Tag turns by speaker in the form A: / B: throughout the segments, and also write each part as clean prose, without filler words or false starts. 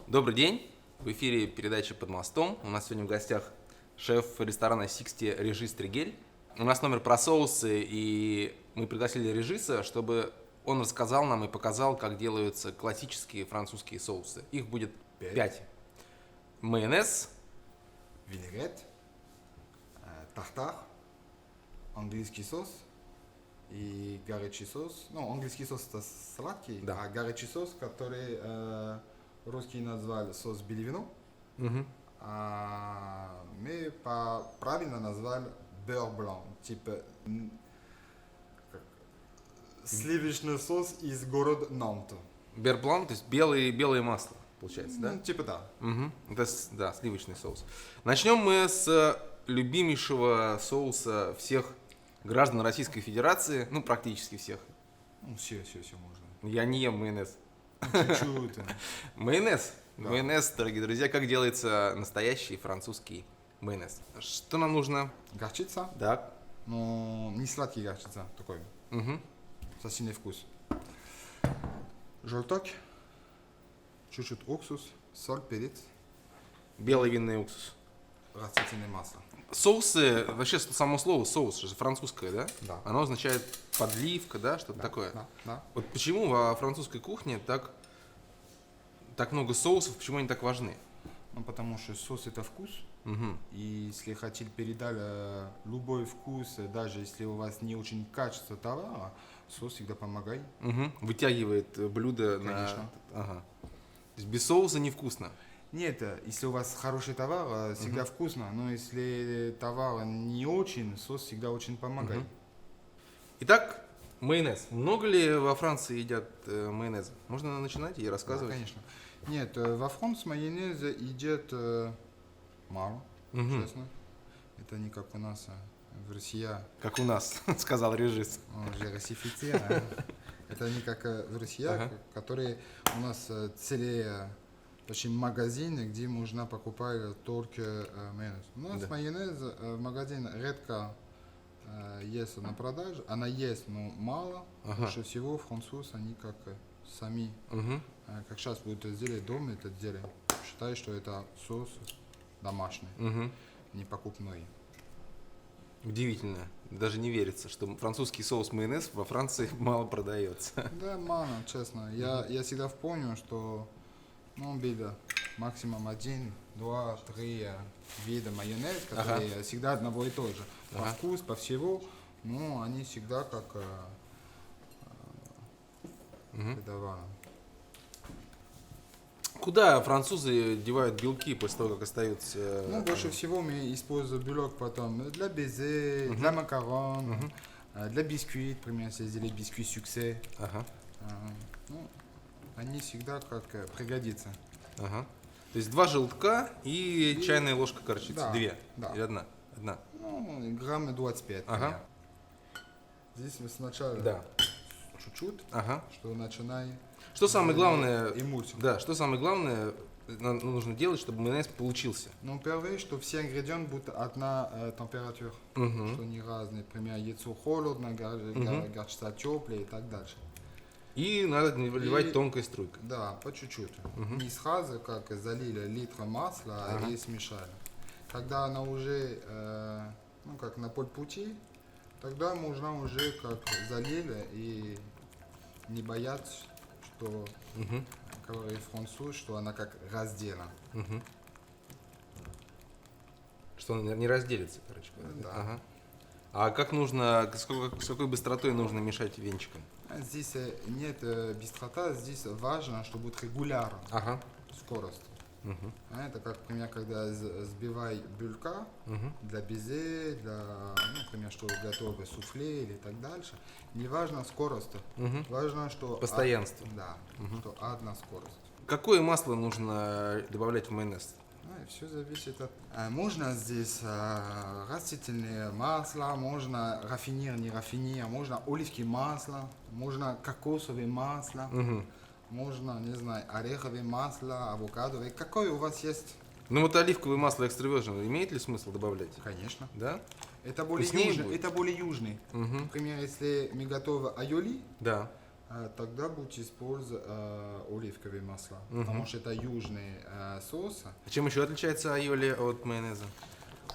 A: Добрый день, в эфире передача «Под мостом». У нас сегодня в гостях шеф ресторана «Сиксти» Режис Тригель. У нас номер про соусы, и мы пригласили Режиса, чтобы он рассказал нам и показал, как делаются классические французские соусы. Их будет 5. Майонез,
B: винегрет, тартар, английский соус и горячий соус. Ну, английский соус это сладкий,
A: Да.
B: а горячий соус, который русские назвали соус бельвино, а мы правильно назвали beurre blanc, типа сливочный соус из города Нанта.
A: берблан, то есть белое масло, получается, да?
B: Ну, типа да.
A: Это, да, сливочный соус. Начнем мы с любимейшего соуса всех граждан Российской Федерации, ну, практически всех.
B: Ну, все можно.
A: Я не ем майонез.
B: Чуть-чуть.
A: Майонез.
B: Да.
A: Майонез, дорогие друзья, как делается настоящий французский майонез. Что нам нужно?
B: Горчица,
A: Так.
B: но не сладкий горчица, такой.
A: Угу.
B: Совсем вкус. Желток, чуть-чуть уксус, соль, перец,
A: Белый винный уксус.
B: растительное масло.
A: Соусы, вообще само слово соус, это же французское, да?
B: Да.
A: Оно означает подливка, да, что-то такое.
B: Да.
A: Вот почему во французской кухне так много соусов, почему они так важны?
B: Ну, потому что соус это вкус.
A: Угу.
B: И если хотите передать любой вкус, даже если у вас не очень качество товара, соус всегда помогает.
A: Угу. Вытягивает блюдо
B: Конечно.
A: на... Ага. То есть без соуса невкусно.
B: Нет, если у вас хороший товар, всегда вкусно, но если товар не очень, соус всегда очень помогает.
A: Итак, майонез. Много ли во Франции едят майонеза? Можно начинать и
B: Да,
A: рассказывать?
B: конечно. Нет, во Франции майонез идет мало,
A: Мгм.
B: честно. Это не как у нас в России.
A: Как у нас, сказал режиссер.
B: Он же русифицирован. Это не как в России,
A: Ага.
B: которые у нас целые очень магазины, где можно покупать только майонез. У нас
A: Да.
B: майонез в магазине редко есть на продаже. Она есть, но мало.
A: Ага.
B: Больше всего французы, они как сами,
A: Мгм.
B: как сейчас будут делать дома, это делают. Считаю, что это соус домашний,
A: Мгм.
B: не покупной.
A: Удивительно. Даже не верится, что французский соус майонез во Франции мало продается.
B: Да, мало, честно. Я всегда помню, что вида максимум 1, 2, 3 вида майонез, которые всегда одного и того же. По
A: Ага.
B: вкусу, по всего, но они всегда как
A: Мгм.
B: выдавали.
A: Куда французы девают белки после того, как остаются?
B: Ну, больше всего мы используем белок потом для безе, для макарон, для бисквит, например, если сделали бисквит суксе.
A: Ага.
B: Ну, они всегда как пригодятся.
A: Ага. То есть 2 желтка и чайная ложка горчицы.
B: Да,
A: 2.
B: да.
A: Или одна? Одна.
B: Ну, грамм 25.
A: Ага.
B: например. Здесь мы сначала
A: Да.
B: чуть-чуть,
A: Ага.
B: что начинаем.
A: Что самое главное?
B: Эмульсию.
A: Да, что самое главное нужно делать, чтобы майонез получился?
B: Ну, первое, что все ингредиенты будут одна температура,
A: Мгм.
B: что не разные. Например, яйцо холодно, горчица теплая и так дальше.
A: И надо наливать
B: И-
A: тонкой струйкой.
B: Да, по чуть-чуть. Не сразу, как залили литр масла и смешали. Когда она уже, как на полпути, тогда можно уже как залили и не бояться, что, говорит француз, что она как разделена.
A: Что он не разделится, короче говоря.
B: Да.
A: Ага. А как нужно, с какой быстротой нужно мешать венчиком?
B: Здесь нет быстрота, здесь важно, чтобы будет регулярно
A: Ага.
B: скорость. Это как, например, когда сбивай бюлька для безе, для, например, что готовы суфле или так дальше. Не важно скорость, важно, что...
A: Постоянство.
B: Да, что одна скорость.
A: Какое масло нужно добавлять в майонез?
B: Все зависит от... Можно здесь растительное масло, можно не рафинир, можно оливковое масло, можно кокосовое масло, можно, не знаю, ореховое масло, авокадовое. Какое у вас есть?
A: Ну вот оливковое масло extra virgin имеет ли смысл добавлять?
B: Конечно.
A: Да?
B: Это более
A: Вкуснее
B: южный.
A: будет?
B: Это более южный. Например, если мы готовы айоли,
A: Да.
B: тогда будете использовать оливковые масла, потому что это южный соус.
A: А чем еще отличается айоли от майонеза?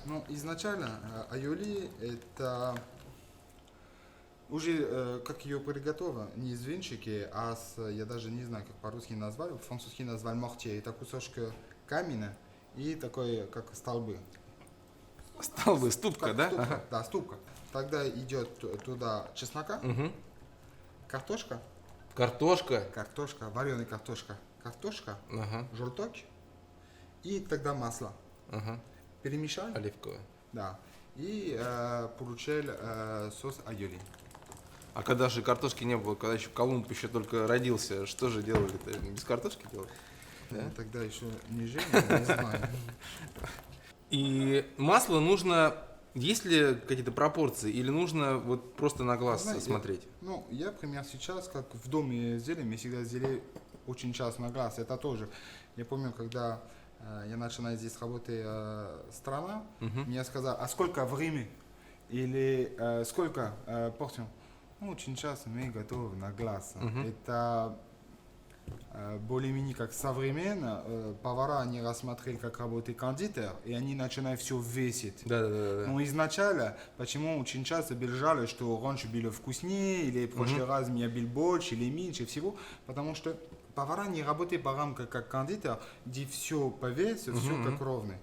B: Ну, изначально айоли это уже как ее приготовлено, не из венчики, а я даже не знаю, как по-русски назвали, по-французски назвали мортье. Это кусочки камня и такой, как столбы.
A: Столбы, ступка,
B: Как
A: да?
B: ступка,
A: Ага.
B: да, ступка. Тогда идет туда чеснока,
A: Мгм.
B: картошка,
A: Картошка.
B: вареная картошка,
A: Ага.
B: желток и тогда масло.
A: Ага.
B: Перемешали,
A: Оливковая.
B: да, и получили соус айоли.
A: А когда же картошки не было, когда еще Колумб еще только родился, что же делали-то? Без картошки делали? Да?
B: Ну, тогда еще не женили, не знаю.
A: И масло нужно, есть ли какие-то пропорции, или нужно вот просто на глаз
B: Знаете,
A: смотреть?
B: Ну, я, например, сейчас, как в доме зелень, мы всегда зелень очень часто на глаз. Это тоже. Я помню, когда я начинаю здесь работать страна, мне сказали, а сколько времени? Или сколько порций? Ну, очень часто мы готовы на глаз. Это более-менее как современно. Повара, они рассмотрели, как работает кондитер, и они начинают все весить.
A: Да.
B: Ну, изначально, почему очень часто бежали, что раньше было вкуснее, или в прошлый раз меня бил больше, или меньше всего, потому что повара не работают по рамкам как кондитер, где все по весу, все как ровно.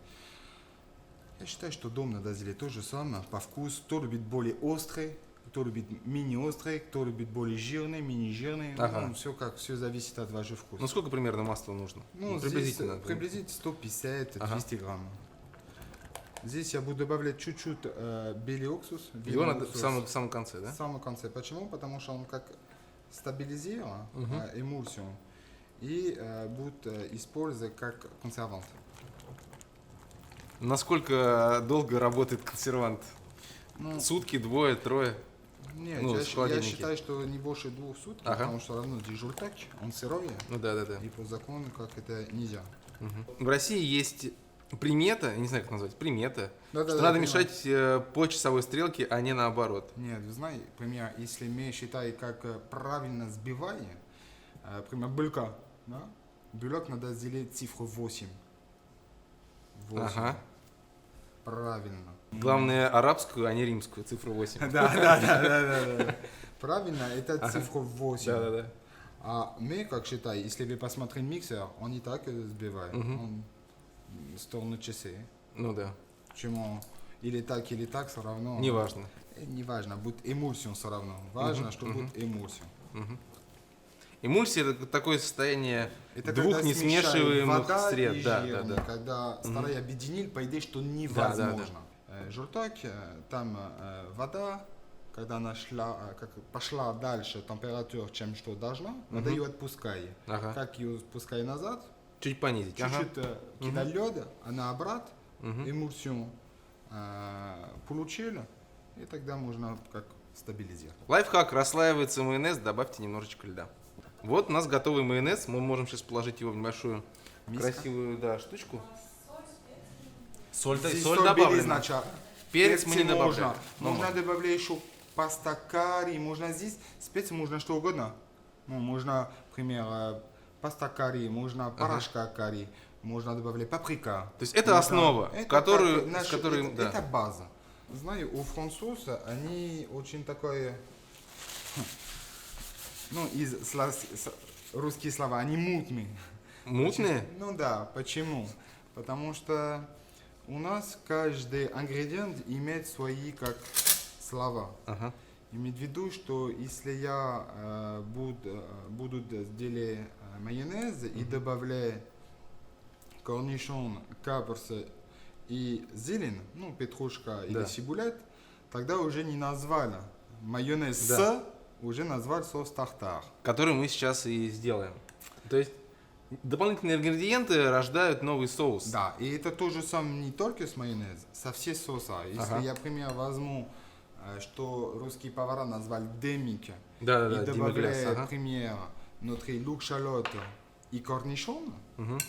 B: Я считаю, что дом надо сделать то же самое, по вкусу. Кто любит более острый, кто любит менее острый, кто любит более жирный, менее жирный.
A: Ага.
B: Ну, все зависит от вашего вкуса.
A: Ну сколько примерно масла нужно?
B: Ну,
A: приблизительно.
B: Здесь, приблизительно 150-200
A: Ага.
B: грамм. Здесь я буду добавлять чуть-чуть белый уксус.
A: Его
B: винный
A: надо в
B: уксус.
A: самом конце, да?
B: В самом конце. Почему? Потому что он как стабилизирует эмульсию и будет использовать как консервант.
A: Насколько долго работает консервант?
B: Ну,
A: Сутки, двое, трое?
B: нет,
A: ну,
B: я,
A: в холодильнике.
B: считаю, что не больше 2 суток,
A: Ага.
B: потому что равно здесь желток, он сырой,
A: Ну да.
B: и по закону как это нельзя.
A: В России есть примета, я не знаю, как назвать, примета,
B: Да-да-да,
A: что надо
B: я понимаю.
A: мешать по часовой стрелке, а не наоборот.
B: Нет, вы знаете, например, если мы считаем, как правильно сбивание, например, булька, да? Белок надо сделать цифру 8. 8.
A: Ага.
B: Правильно.
A: Главное арабскую, а не римскую, цифру 8.
B: Да. Правильно, это цифра 8.
A: Да.
B: А мы, как считаем, если вы посмотрите миксер, он и так сбивает. Он в сторону часы.
A: Ну да,
B: Почему или так, все равно.
A: неважно.
B: Неважно, будет эмульсия все равно. Важно, что будет эмульсия.
A: Эмульсия это такое состояние
B: Это
A: двух
B: когда смешали
A: несмешиваемых
B: вода
A: сред.
B: и
A: Да.
B: жир, когда старые объединили, по идее, что невозможно. Желток, там вода, когда она пошла дальше температура, чем что должна, надо ее отпускать.
A: Ага.
B: Как ее отпускать назад,
A: Чуть понизить.
B: чуть-чуть кидать лед, она обратно, эмульсию получили, и тогда можно как стабилизировать.
A: Лайфхак: расслаивается майонез, добавьте немножечко льда. Вот у нас готовый майонез, мы можем сейчас положить его в небольшую
B: Миска.
A: красивую штучку. Соль
B: Здесь
A: соль
B: били
A: добавлена.
B: изначально.
A: Перец мы не
B: Перцы
A: добавляем.
B: Можно добавлять еще паста карри, можно здесь специи, можно что угодно. Ну, можно, например, паста карри, можно порошка карри, можно добавлять паприка.
A: То есть это
B: Можно-
A: основа,
B: это
A: которую,
B: как наш-
A: с которой,
B: это,
A: да.
B: это база. Знаю, у французов они очень такое, ну, русские слова, они мутные.
A: Мутные?
B: Ну да, почему? Потому что у нас каждый ингредиент имеет свои как слова.
A: Ага.
B: Имеет в виду, что если я буду делать майонез и добавлять корнишон, каперс и зелень, ну, петрушка или
A: Да.
B: сибулет, тогда уже не назвали майонез
A: Да.
B: уже назвали соус тартар.
A: Который мы сейчас и сделаем. То есть дополнительные ингредиенты рождают новый соус.
B: Да, и это то же самое не только с майонезом, со все соуса. Если
A: Ага.
B: я, например, возьму, что русские повара назвали демики,
A: Да,
B: и
A: Димиглас,
B: добавляю,
A: ага.
B: например, внутри лук-шалот и корнишон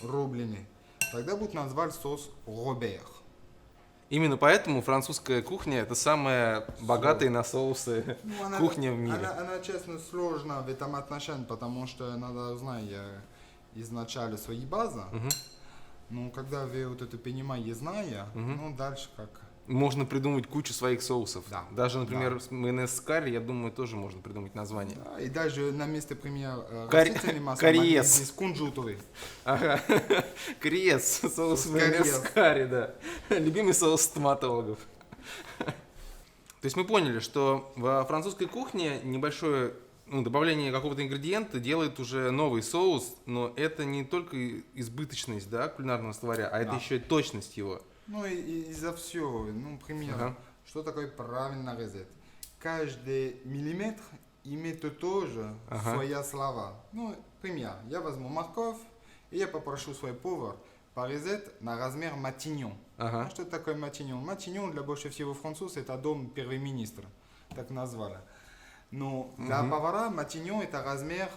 B: рубленый, тогда будет назвать соус Робер.
A: Именно поэтому французская кухня это самая богатая на соусы
B: Ну,
A: кухня в мире.
B: она, честно, сложна в этом отношении, потому что надо знать изначально свои базы.
A: Мгм.
B: Ну, когда вы вот это понимаете, зная, ну, дальше как...
A: Можно придумать кучу своих соусов.
B: Да.
A: Даже, например,
B: Да.
A: с майонез с карри, я думаю, тоже можно придумать название.
B: Да, и даже на месте, например,
A: Карри-
B: растительной массы,
A: кариес.
B: здесь кунжутовый.
A: Ага. Криес, соус
B: Соус
A: майонез с
B: кариес.
A: карри, да. Любимый соус стоматологов. То есть мы поняли, что во французской кухне небольшое добавление какого-то ингредиента делает уже новый соус, но это не только избыточность, да, кулинарного словаря, а это
B: Да.
A: еще и точность его.
B: Ну, и за все. Ну, например,
A: Ага.
B: что такое правильно резать? Каждый миллиметр имеет тоже
A: Ага.
B: свои слова. Ну, например, я возьму морковь, и я попрошу свой повар порезать на размер матиньон.
A: Ага.
B: А что такое матиньон? Матиньон для больше всего французов это дом первого министра, так назвали. Но для повара матиньон это размер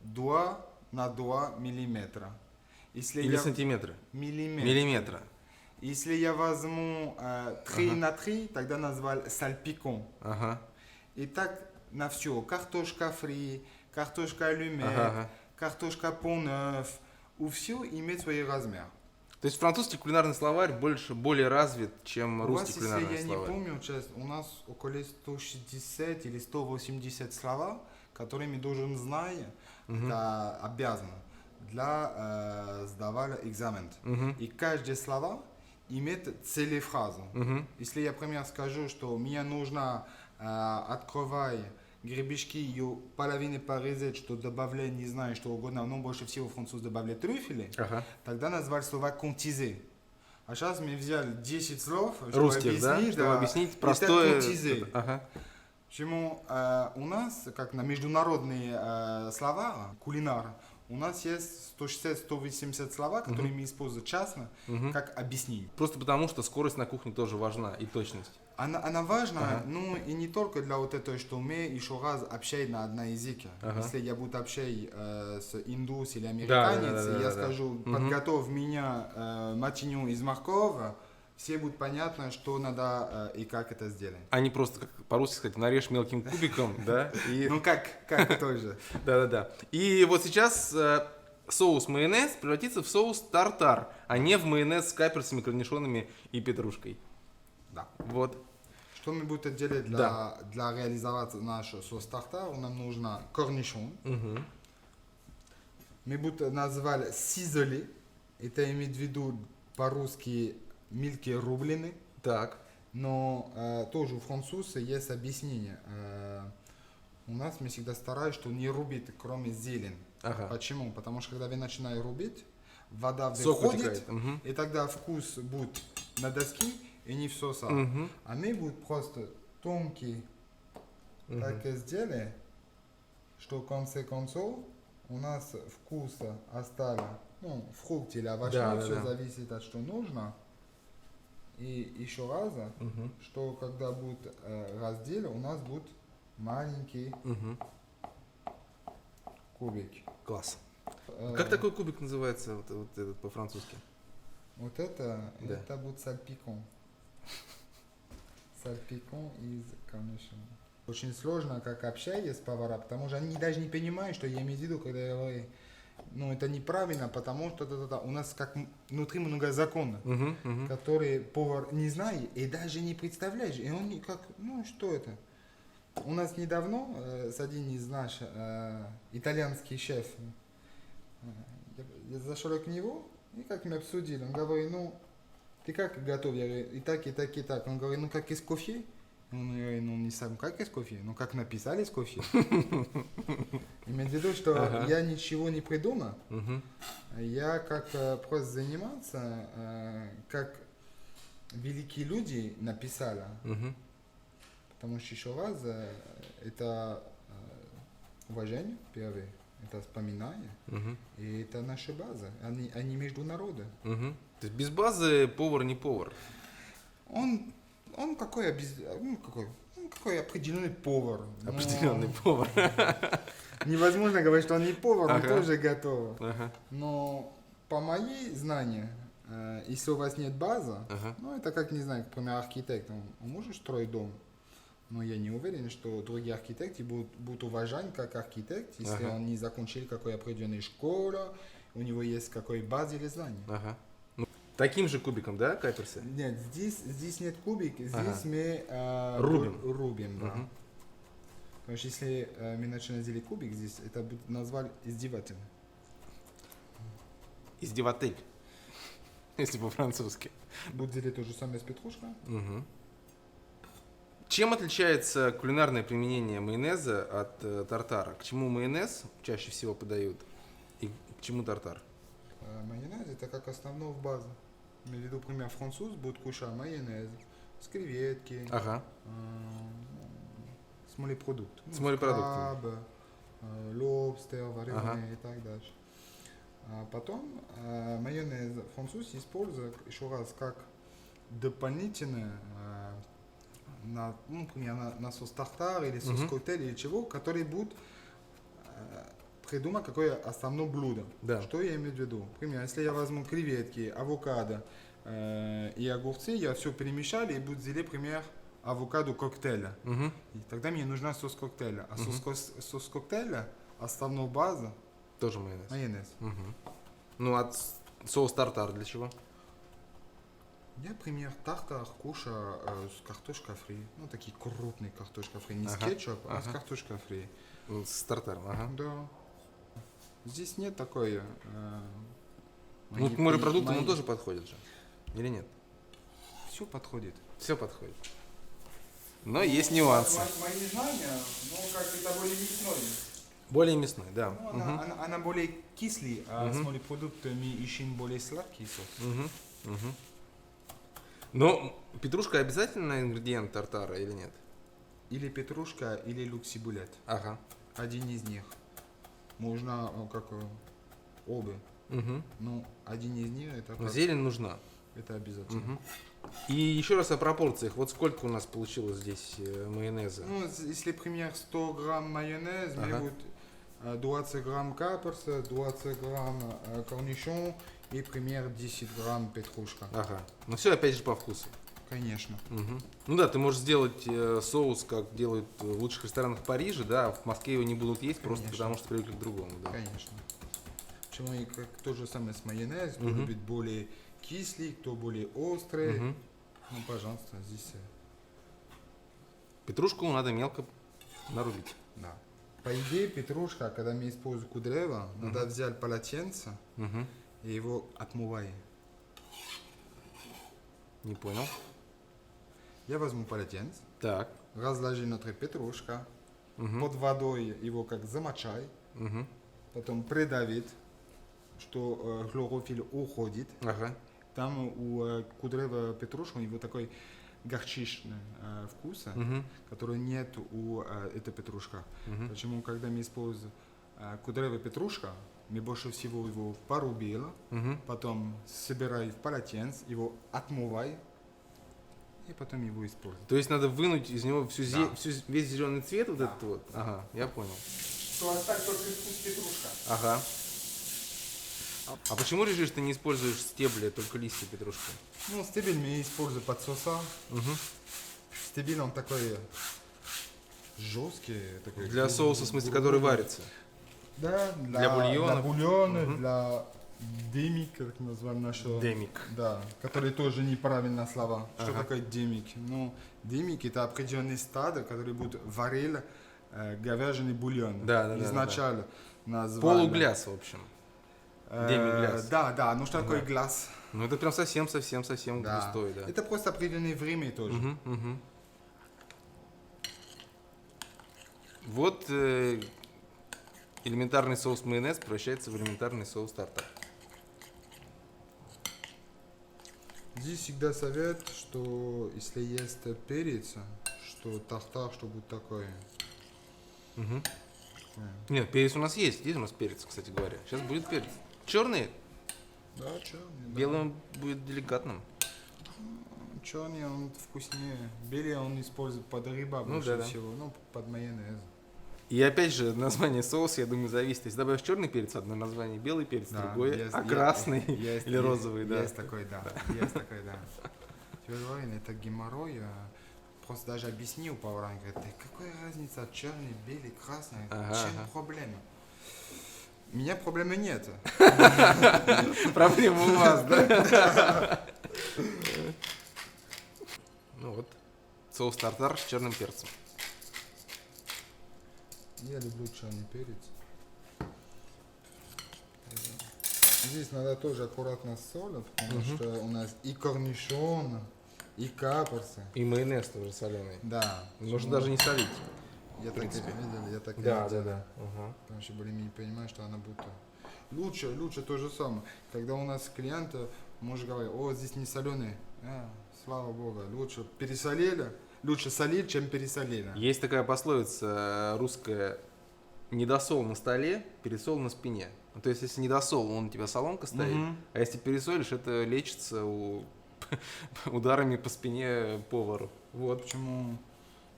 B: 2 на 2 миллиметра. Если
A: Или
B: я...
A: сантиметры.
B: Миллиметр.
A: Миллиметра.
B: Если я возьму 3 на 3, тогда назвал сальпикон.
A: Ага.
B: И так на все. Картошка фри, картошка алюмет,
A: Ага.
B: картошка пон-неuf. У все имеет свой размер.
A: То есть французский кулинарный словарь более развит, чем
B: У
A: русский
B: вас, если
A: кулинарный
B: я не
A: словарь.
B: помню, честно, у нас около 160 или 180 слова, которые мы должен знать, это обязано для сдавать экзамен. И каждое слово имеет целую фразу. Если я, например, скажу, что мне нужно открывать гребешки, ее половину порезать, что добавлять, не знаю, что угодно, но больше всего француз добавляет трюфели,
A: Ага.
B: тогда назвали слова «контизé». А сейчас мы взяли 10 слов, чтобы
A: Русских, да?
B: объяснить,
A: Чтобы объяснить
B: это
A: простое.
B: «контизé».
A: Ага.
B: Почему у нас, как на международные слова, кулинар, у нас есть 160-180 слова, которые мы используем часто, как объяснить.
A: Просто потому, что скорость на кухне тоже важна и точность.
B: Она важна, ну и не только для вот этого, что мы еще раз общаемся на одном языке. Если я буду общаться с индус или американец,
A: да,
B: и я
A: да.
B: скажу, подготовь меня матиню из моркови, все будут понятно, что надо и как это сделать.
A: А не просто, как по-русски сказать, нарежь мелким кубиком, да? И...
B: Ну как тоже.
A: Да-да-да. И вот сейчас соус майонез превратится в соус тартар, а не в майонез с каперсами, корнишонами и петрушкой.
B: Да.
A: Вот.
B: Что мы будем делать для реализовать наш соус тартар? Нам нужно корнишон. Мы будем назвать сизоли. Это имеет в виду по-русски мелкие рубленые.
A: Так.
B: Но тоже у французов есть объяснение. У нас мы всегда стараемся, что не рубить, кроме зелень.
A: Ага.
B: Почему? Потому что когда вы начинаете рубить, вода
A: Сок
B: выходит,
A: вытекает. Мгм.
B: и тогда вкус будет на доске и не все сам.
A: Мгм.
B: А мы будем просто тонкий так и сделали, что в конце концов у нас вкуса осталось, ну, фрукт или овощи,
A: Да,
B: все
A: да.
B: зависит от что нужно. И еще раз, что когда будет раздел, у нас будет маленький
A: Мгм.
B: кубик.
A: Класс.
B: Э,
A: Как такой кубик называется вот этот по-французски?
B: Вот это,
A: Да.
B: это будет сальпикон. Сальпикон из корнишон. Очень сложно, как общаюсь с поварами, потому что они даже не понимают, что я имею в виду, когда я говорю, ну это неправильно, потому что у нас как внутри много законов,
A: Мгм, мгм.
B: которые повар не знает и даже не представляет. И он как, ну что это? У нас недавно с один из наших итальянский шеф, я зашел к нему, и как мы обсудили, он говорит, ну, ты как готов? Я говорю, и так, и так, и так. Он говорит, ну, как из кофе? Он говорит, ну, не сам, как из кофе? Ну, как написали из кофе? Имеет в виду, что я ничего не придумал.
A: Мгм.
B: Я как просто заниматься, как великие люди написали.
A: Мгм.
B: Потому что еще раз, это уважение, первое, это вспоминание,
A: Мгм.
B: и это наша база, они между народы.
A: Мгм. То есть без базы повар не повар.
B: Он какой, какой определенный повар. Но
A: Определенный повар.
B: невозможно говорить, что он не повар, он
A: Ага.
B: тоже готов.
A: Ага.
B: Но по моей знанию, Если у вас нет базы,
A: Ага.
B: ну это как, не знаю, например, архитектор, он может строить дом, но я не уверен, что другие архитекты будут уважать как архитект, если
A: Ага.
B: он не закончил какой определенной школы, у него есть какой базы или знания.
A: Ага. Ну, таким же кубиком, да, каперсы?
B: Нет, здесь нет кубик, здесь
A: Ага.
B: мы
A: Рубим.
B: рубим, да.
A: Мгм.
B: Потому что если мы начинаем делать кубик здесь, это будет назвать издевательно.
A: Издеватель. Если по-французски.
B: Будет делать то же самое с петрушкой.
A: Мгм. Чем отличается кулинарное применение майонеза от тартара? К чему майонез чаще всего подают и к чему тартар?
B: Майонез это как основной в базу. Имею в виду, например, француз будет кушать майонез с креветки,
A: Ага.
B: с морепродуктами.
A: С морепродуктами.
B: Краб, лобстер, вареный
A: Ага.
B: и так дальше. А потом майонез француз использует еще раз как дополнительное на, ну, например, на сос тартар или сос
A: Мгм.
B: коктейль или чего, который будет придумать какое основное блюдо.
A: Да.
B: Что я имею в виду? Например, если я возьму креветки, авокадо и огурцы, я все перемешал и буду делать, например, авокадо коктейля.
A: Мгм.
B: И тогда мне нужна сос коктейля. А сос коктейля основная база
A: Тоже майонез.
B: майонез.
A: Мгм. Ну, а соус тартар для чего?
B: Я, например, тартар кушаю с картошкой фри. Ну, такие крупные картошка фри. Не с
A: Ага,
B: кетчуп, а с
A: ага.
B: картошкой фри.
A: С тартаром, ага.
B: Да. Здесь нет такой...
A: Ну, к морепродуктам он тоже подходит же. Или нет?
B: Все подходит.
A: Все подходит. Но есть нюансы.
B: Мои знания, ну, как это более мясной.
A: Более мясной, да.
B: Ну,
A: Мгм.
B: она более кислый, а с
A: Мгм.
B: морепродуктами ищем более сладкий сос.
A: Мгм. Мгм. Но петрушка обязательно ингредиент тартара или нет?
B: Или петрушка, или люксибулет.
A: Ага.
B: Один из них. Можно как обе.
A: Угу.
B: Ну, один из них это,
A: Но
B: как-
A: зелень нужна.
B: это обязательно.
A: Мгм. И еще раз о пропорциях. Вот сколько у нас получилось здесь майонеза?
B: Ну, если, например, 100 грамм майонез,
A: Ага.
B: мы будет 20 грамм каперса, 20 грамм корнишон и, пример, 10 грамм петрушка.
A: Ага. Но все опять же по вкусу.
B: Конечно.
A: Мгм. Ну да, ты можешь сделать соус, как делают в лучших ресторанах Парижа, да, а в Москве его не будут есть просто
B: Конечно.
A: потому, что привыкли к другому, да.
B: Конечно. Почему и как то же самое с майонез, кто
A: Мгм.
B: любит более кислый, кто более острый.
A: Мгм.
B: Ну, пожалуйста, здесь,
A: Петрушку надо мелко нарубить.
B: да. По идее, петрушка, когда мы используем кудрево, надо взять полотенце
A: Мгм.
B: и его отмываем.
A: Не понял.
B: Я возьму полотенце,
A: Так.
B: разложи внутри петрушка,
A: Мгм.
B: под водой его как замочай,
A: Мгм.
B: потом придавит, что хлорофилл уходит.
A: Ага.
B: Там у кудрева петрушка у него такой горчичный вкус,
A: Мгм.
B: который нет у этой петрушка.
A: Мгм.
B: Почему, когда мы используем кудрявый петрушка, мы больше всего его порубили,
A: Мгм.
B: потом собирай в полотенце, его отмывай, и потом его используй.
A: То есть надо вынуть из него
B: Да.
A: весь зеленый цвет вот
B: Да.
A: этот вот. Ага, я понял.
B: Что оставь только вкус петрушка.
A: Ага. А почему решишь, ты не используешь стебли, а только листья петрушки?
B: Ну, стебель мы используем под соуса.
A: Мгм.
B: Стебель он такой жесткий. Такой
A: Для соуса, в смысле, который варится.
B: Да,
A: Для бульона.
B: Для бульона,
A: Мгм.
B: для демик, как назвали нашего.
A: Демик.
B: Да, который тоже неправильно слова. Что
A: Ага.
B: такое демик? Ну, демик это определенный стадо, который будет варил говяжий бульон.
A: Да, да, да,
B: Изначально назвали.
A: Полугляс, в общем.
B: Э,
A: демигляс.
B: Да, да, ну что такое
A: Ага.
B: глаз?
A: Ну это прям совсем
B: Да.
A: густой, да.
B: Это просто определенное время тоже.
A: Мгм, мгм. Вот элементарный соус майонез превращается в элементарный соус тартар.
B: Здесь всегда совет, что если есть перец, что тартар, что будет такое.
A: Мгм.
B: такое.
A: Нет, перец у нас есть. Здесь у нас перец, кстати говоря. Сейчас будет перец. Черный,
B: Да, черный.
A: белый будет деликатным.
B: Черный он вкуснее. Белый он использует под рыба
A: Ну
B: больше
A: да, да.
B: всего. Ну, под майонез.
A: И опять же, название соуса, я думаю, зависит. Если добавишь черный перец, одно название, белый перец,
B: Да,
A: другое,
B: есть-
A: а
B: е-
A: красный
B: есть-
A: или
B: есть-
A: розовый, да.
B: Есть такой, да. Есть такой, да. Твердый это геморрой. Просто даже объяснил поварам, говорит, «Да какая разница, черный, белый, красный,
A: Ага,
B: чем
A: ага.
B: проблема? У меня проблемы нет.
A: Проблема у вас, да? Ну вот, соус тартар с черным перцем.
B: Я люблю черный перец. Здесь надо тоже аккуратно с солью, потому что у нас и корнишон, и каперсы.
A: И майонез тоже соленый.
B: Да.
A: Можно даже не солить.
B: Я так и
A: принципе.
B: видел, я так и
A: Да,
B: видел.
A: да, да. Ага.
B: Потому что более-менее понимаю, что она будто... Лучше то же самое. Когда у нас клиент, может говорить, о, здесь не соленый. Слава богу, лучше пересолили, лучше солить, чем пересолили.
A: Есть такая пословица русская: недосол на столе, пересол на спине. Ну, то есть, если недосол, он у тебя соломка стоит,
B: Мгм.
A: а если пересолишь, это лечится ударами по спине повару. Вот.
B: Почему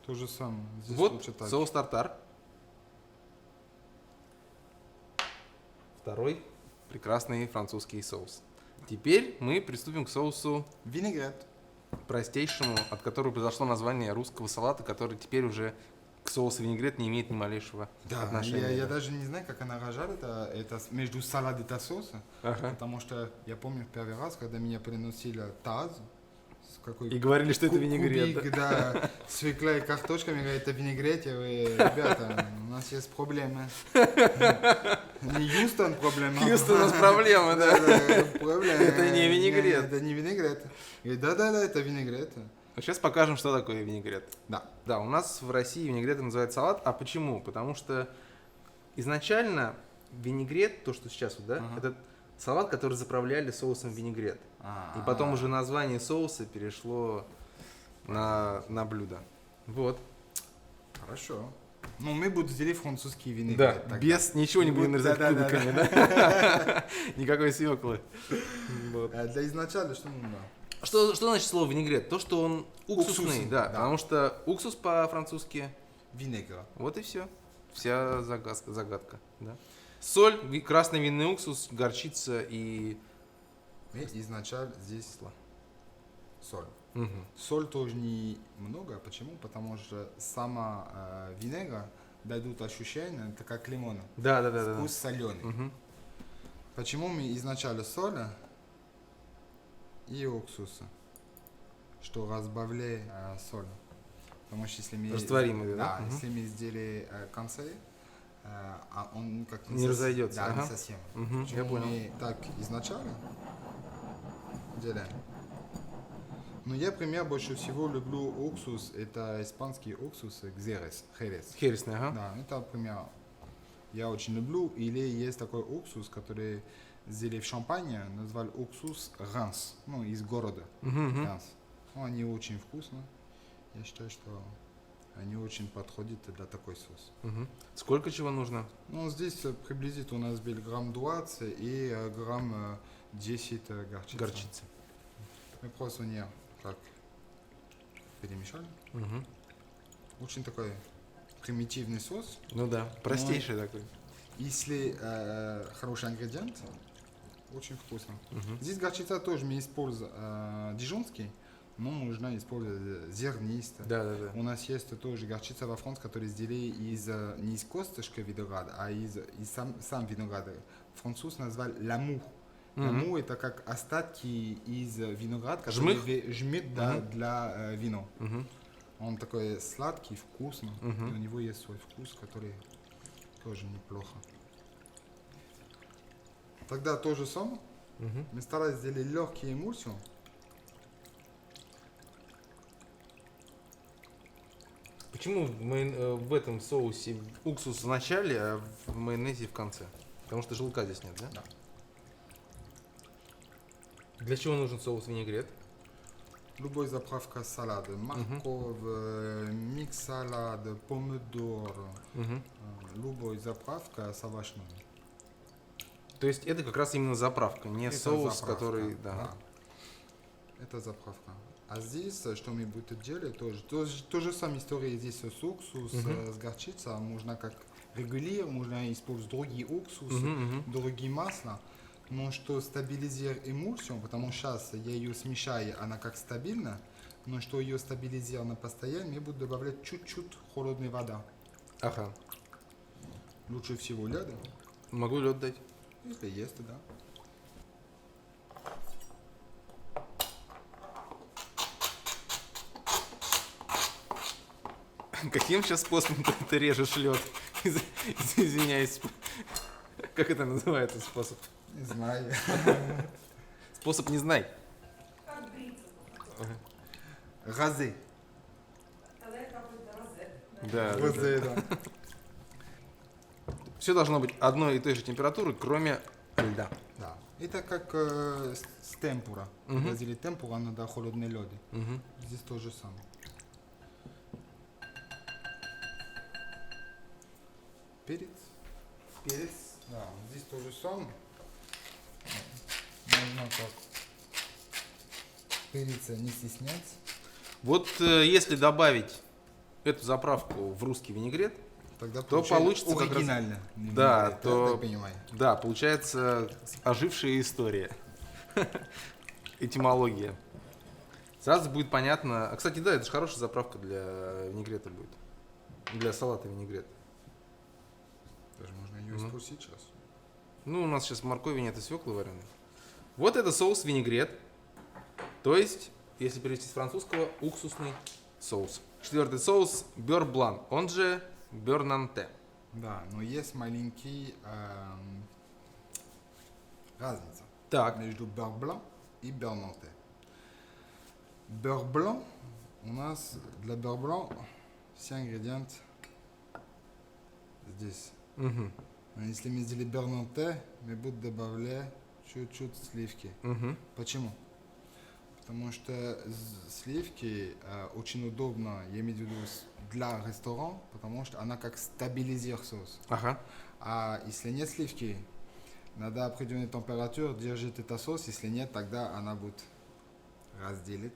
B: то же самое? Здесь
A: Вот
B: лучше так.
A: соус тартар. Второй прекрасный французский соус. Теперь мы приступим к соусу
B: Винегрет.
A: простейшему, от которого произошло название русского салата, который теперь уже к соусу винегрет не имеет ни малейшего
B: Да,
A: отношения.
B: я даже не знаю, как она рожает это между салат и соус,
A: Ага.
B: потому что я помню первый раз, когда меня приносили таз, с какой
A: И говорили, что это
B: кубик,
A: винегрет. Да?
B: да, свекла и картошками, говорят, это винегрет, и вы, ребята, у нас есть проблемы. Не Юстон проблема.
A: Хьюстон, у нас проблема, да.
B: Проблема.
A: Это не винегрет.
B: Это не винегрет. Говорит, да, это винегрет.
A: Сейчас покажем, что такое винегрет.
B: Да.
A: Да, у нас в России винегрет называют салат. А почему? Потому что изначально винегрет, то, что сейчас вот, да,
B: Ага.
A: это салат, который заправляли соусом винегрет. И потом уже название соуса перешло на блюдо. Вот.
B: Хорошо. Ну, мы будем делить французский
A: Да,
B: винегрет. тогда.
A: без ничего не будем нарезать
B: Да-да-да-да.
A: кубиками, да? Никакой свеклы. Вот.
B: Для изначально что нужно?
A: Что значит слово винегрет? То, что он уксусный,
B: Уксусный,
A: да,
B: да.
A: потому что уксус по-французски.
B: Винегра.
A: Вот и все. Вся загадка. Да. Соль, красный винный уксус, горчица и
B: И изначально здесь соль.
A: Мгм.
B: Соль тоже не много. Почему? Потому что сама винегра дадут ощущение, это как лимон.
A: Да.
B: Вкус соленый.
A: Мгм.
B: Почему мы изначально соль и уксуса? Что разбавляет соль. Потому что если мы...
A: Растворимый, да?
B: Да,
A: Мгм.
B: если мы сделали концы, а он как
A: Не разойдется,
B: Да,
A: ага.
B: не совсем.
A: Мгм,
B: Почему
A: я понял.
B: мы так изначально делаем? Но я, например, больше всего люблю уксус. Это испанский уксус Xerez, Jerez.
A: Хересный, ага.
B: Да, это, например, я очень люблю. Или есть такой уксус, который сделали в Шампане, назвали уксус Ранс, ну, из города
A: Мгм.
B: Ранс. Ну, они очень вкусные. Я считаю, что они очень подходят для такой соус.
A: Мгм. Сколько чего нужно?
B: Ну, здесь приблизительно у нас был грамм 20 и грамм 10 горчицы.
A: Горчицы.
B: Мы просто не как перемешали.
A: Мгм.
B: Очень такой примитивный соус.
A: Ну да, простейший такой.
B: Если хороший ингредиент, очень вкусно.
A: Мгм.
B: Здесь горчица тоже мы используем дижонский, но можно использовать зернистый.
A: Да.
B: У нас есть тоже горчица во Франции, которую сделали из, не из косточки винограда, а из сам виноград. Француз назвал ламу.
A: Мгм.
B: Ламу это как остатки из винограда,
A: Жмых?
B: который жмых, да,
A: Мгм.
B: для вина.
A: Мгм.
B: Он такой сладкий, вкусный.
A: Мгм.
B: И у него есть свой вкус, который тоже неплохо. Тогда то же самое.
A: Мгм.
B: Мы старались сделать легкие эмульсию.
A: Почему в этом соусе уксус в начале, а в майонезе в конце? Потому что желтка здесь нет, да?
B: Да.
A: Для чего нужен соус винегрет?
B: Любой заправка салата. Морковь, микс салат, помидор.
A: Мгм.
B: Любой заправка с овощным.
A: То есть это как раз именно заправка, не
B: Это
A: соус,
B: заправка,
A: который... Да.
B: это заправка. А здесь, что мы будем делать, то же самая история здесь с уксус, с горчицей, можно как регулировать, можно использовать другие уксусы, другие масла, но что стабилизирует эмульсию, потому что сейчас я ее смешаю, она как стабильна, но что ее стабилизировать на постоянно, я буду добавлять чуть-чуть холодной воды.
A: Ага.
B: Лучше всего лёда.
A: Могу лед дать.
B: Если есть, да.
A: Каким сейчас способом ты режешь лед? Извиняюсь. Как это называется способ?
B: Не знаю.
A: Способ не знай.
B: Розе.
A: Да.
B: Розе, да.
A: Все должно быть одной и той же температуры, кроме льда.
B: Да. Это как с темпура. В Бразилии темпура надо холодные лёды. Здесь то же самое. Перец. Перец. Да, здесь то же самое. Можно так. Перец не стесняться.
A: Вот если добавить эту заправку в русский винегрет,
B: Тогда
A: то получится как раз...
B: оригинально.
A: Да,
B: Я
A: то...
B: так понимаю.
A: Да, получается ожившая история. Этимология. Сразу будет понятно. А, кстати, да, это же хорошая заправка для винегрета будет. Для салата винегрет.
B: Даже можно ее использовать сейчас.
A: Ну, у нас сейчас моркови нет и свеклы вареной. Вот это соус винегрет. То есть, если перевести с французского, уксусный соус. Четвертый соус бёр блан, он же бёр нанте.
B: Да, но есть маленький разница
A: Так.
B: между beurre blanc и beurre nantais. Beurre blanc, у нас для beurre blanc все ингредиенты здесь.
A: Угу.
B: Но если мы сделали beurre nantais, мы будем добавлять чуть-чуть сливки.
A: Угу.
B: Почему? Потому что сливки очень удобно, я имею в виду для ресторана, потому что она как стабилизирует соус.
A: Ага.
B: А если нет сливки, надо определенную температуру держать этот соус, если нет, тогда она будет разделить.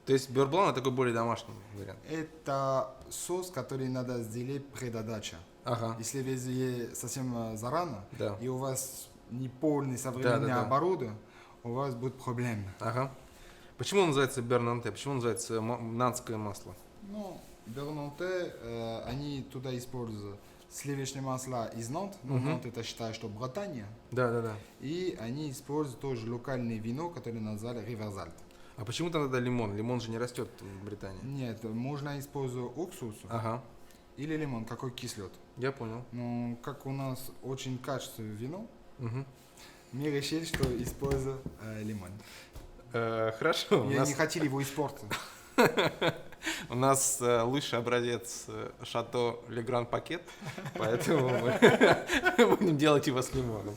A: То есть бёр блан это такой более домашний вариант.
B: Это соус, который надо сделать предодача.
A: Ага.
B: Если вы сделали совсем зарано,
A: Да.
B: и у вас не полный современный
A: Да.
B: оборудование, у вас будет проблема.
A: Ага. Почему он называется бёр нанте? Почему он называется нанское масло?
B: Ну, beurre nantais, они туда используют сливочное масло из Нант. Ну, Нант это считаю, что Британия.
A: Да.
B: И они используют тоже локальное вино, которое назвали Риверсальт.
A: А почему тогда лимон? Лимон же не растет в Британии.
B: Нет, можно использовать уксус
A: Ага.
B: или лимон, какой кислот.
A: Я понял.
B: Но как у нас очень качественное вино,
A: Угу.
B: мы решили, что используем лимон.
A: Хорошо.
B: Я не хотел его испортить.
A: У нас лучший образец Шато Легран Пакет, поэтому мы будем делать его с лимоном.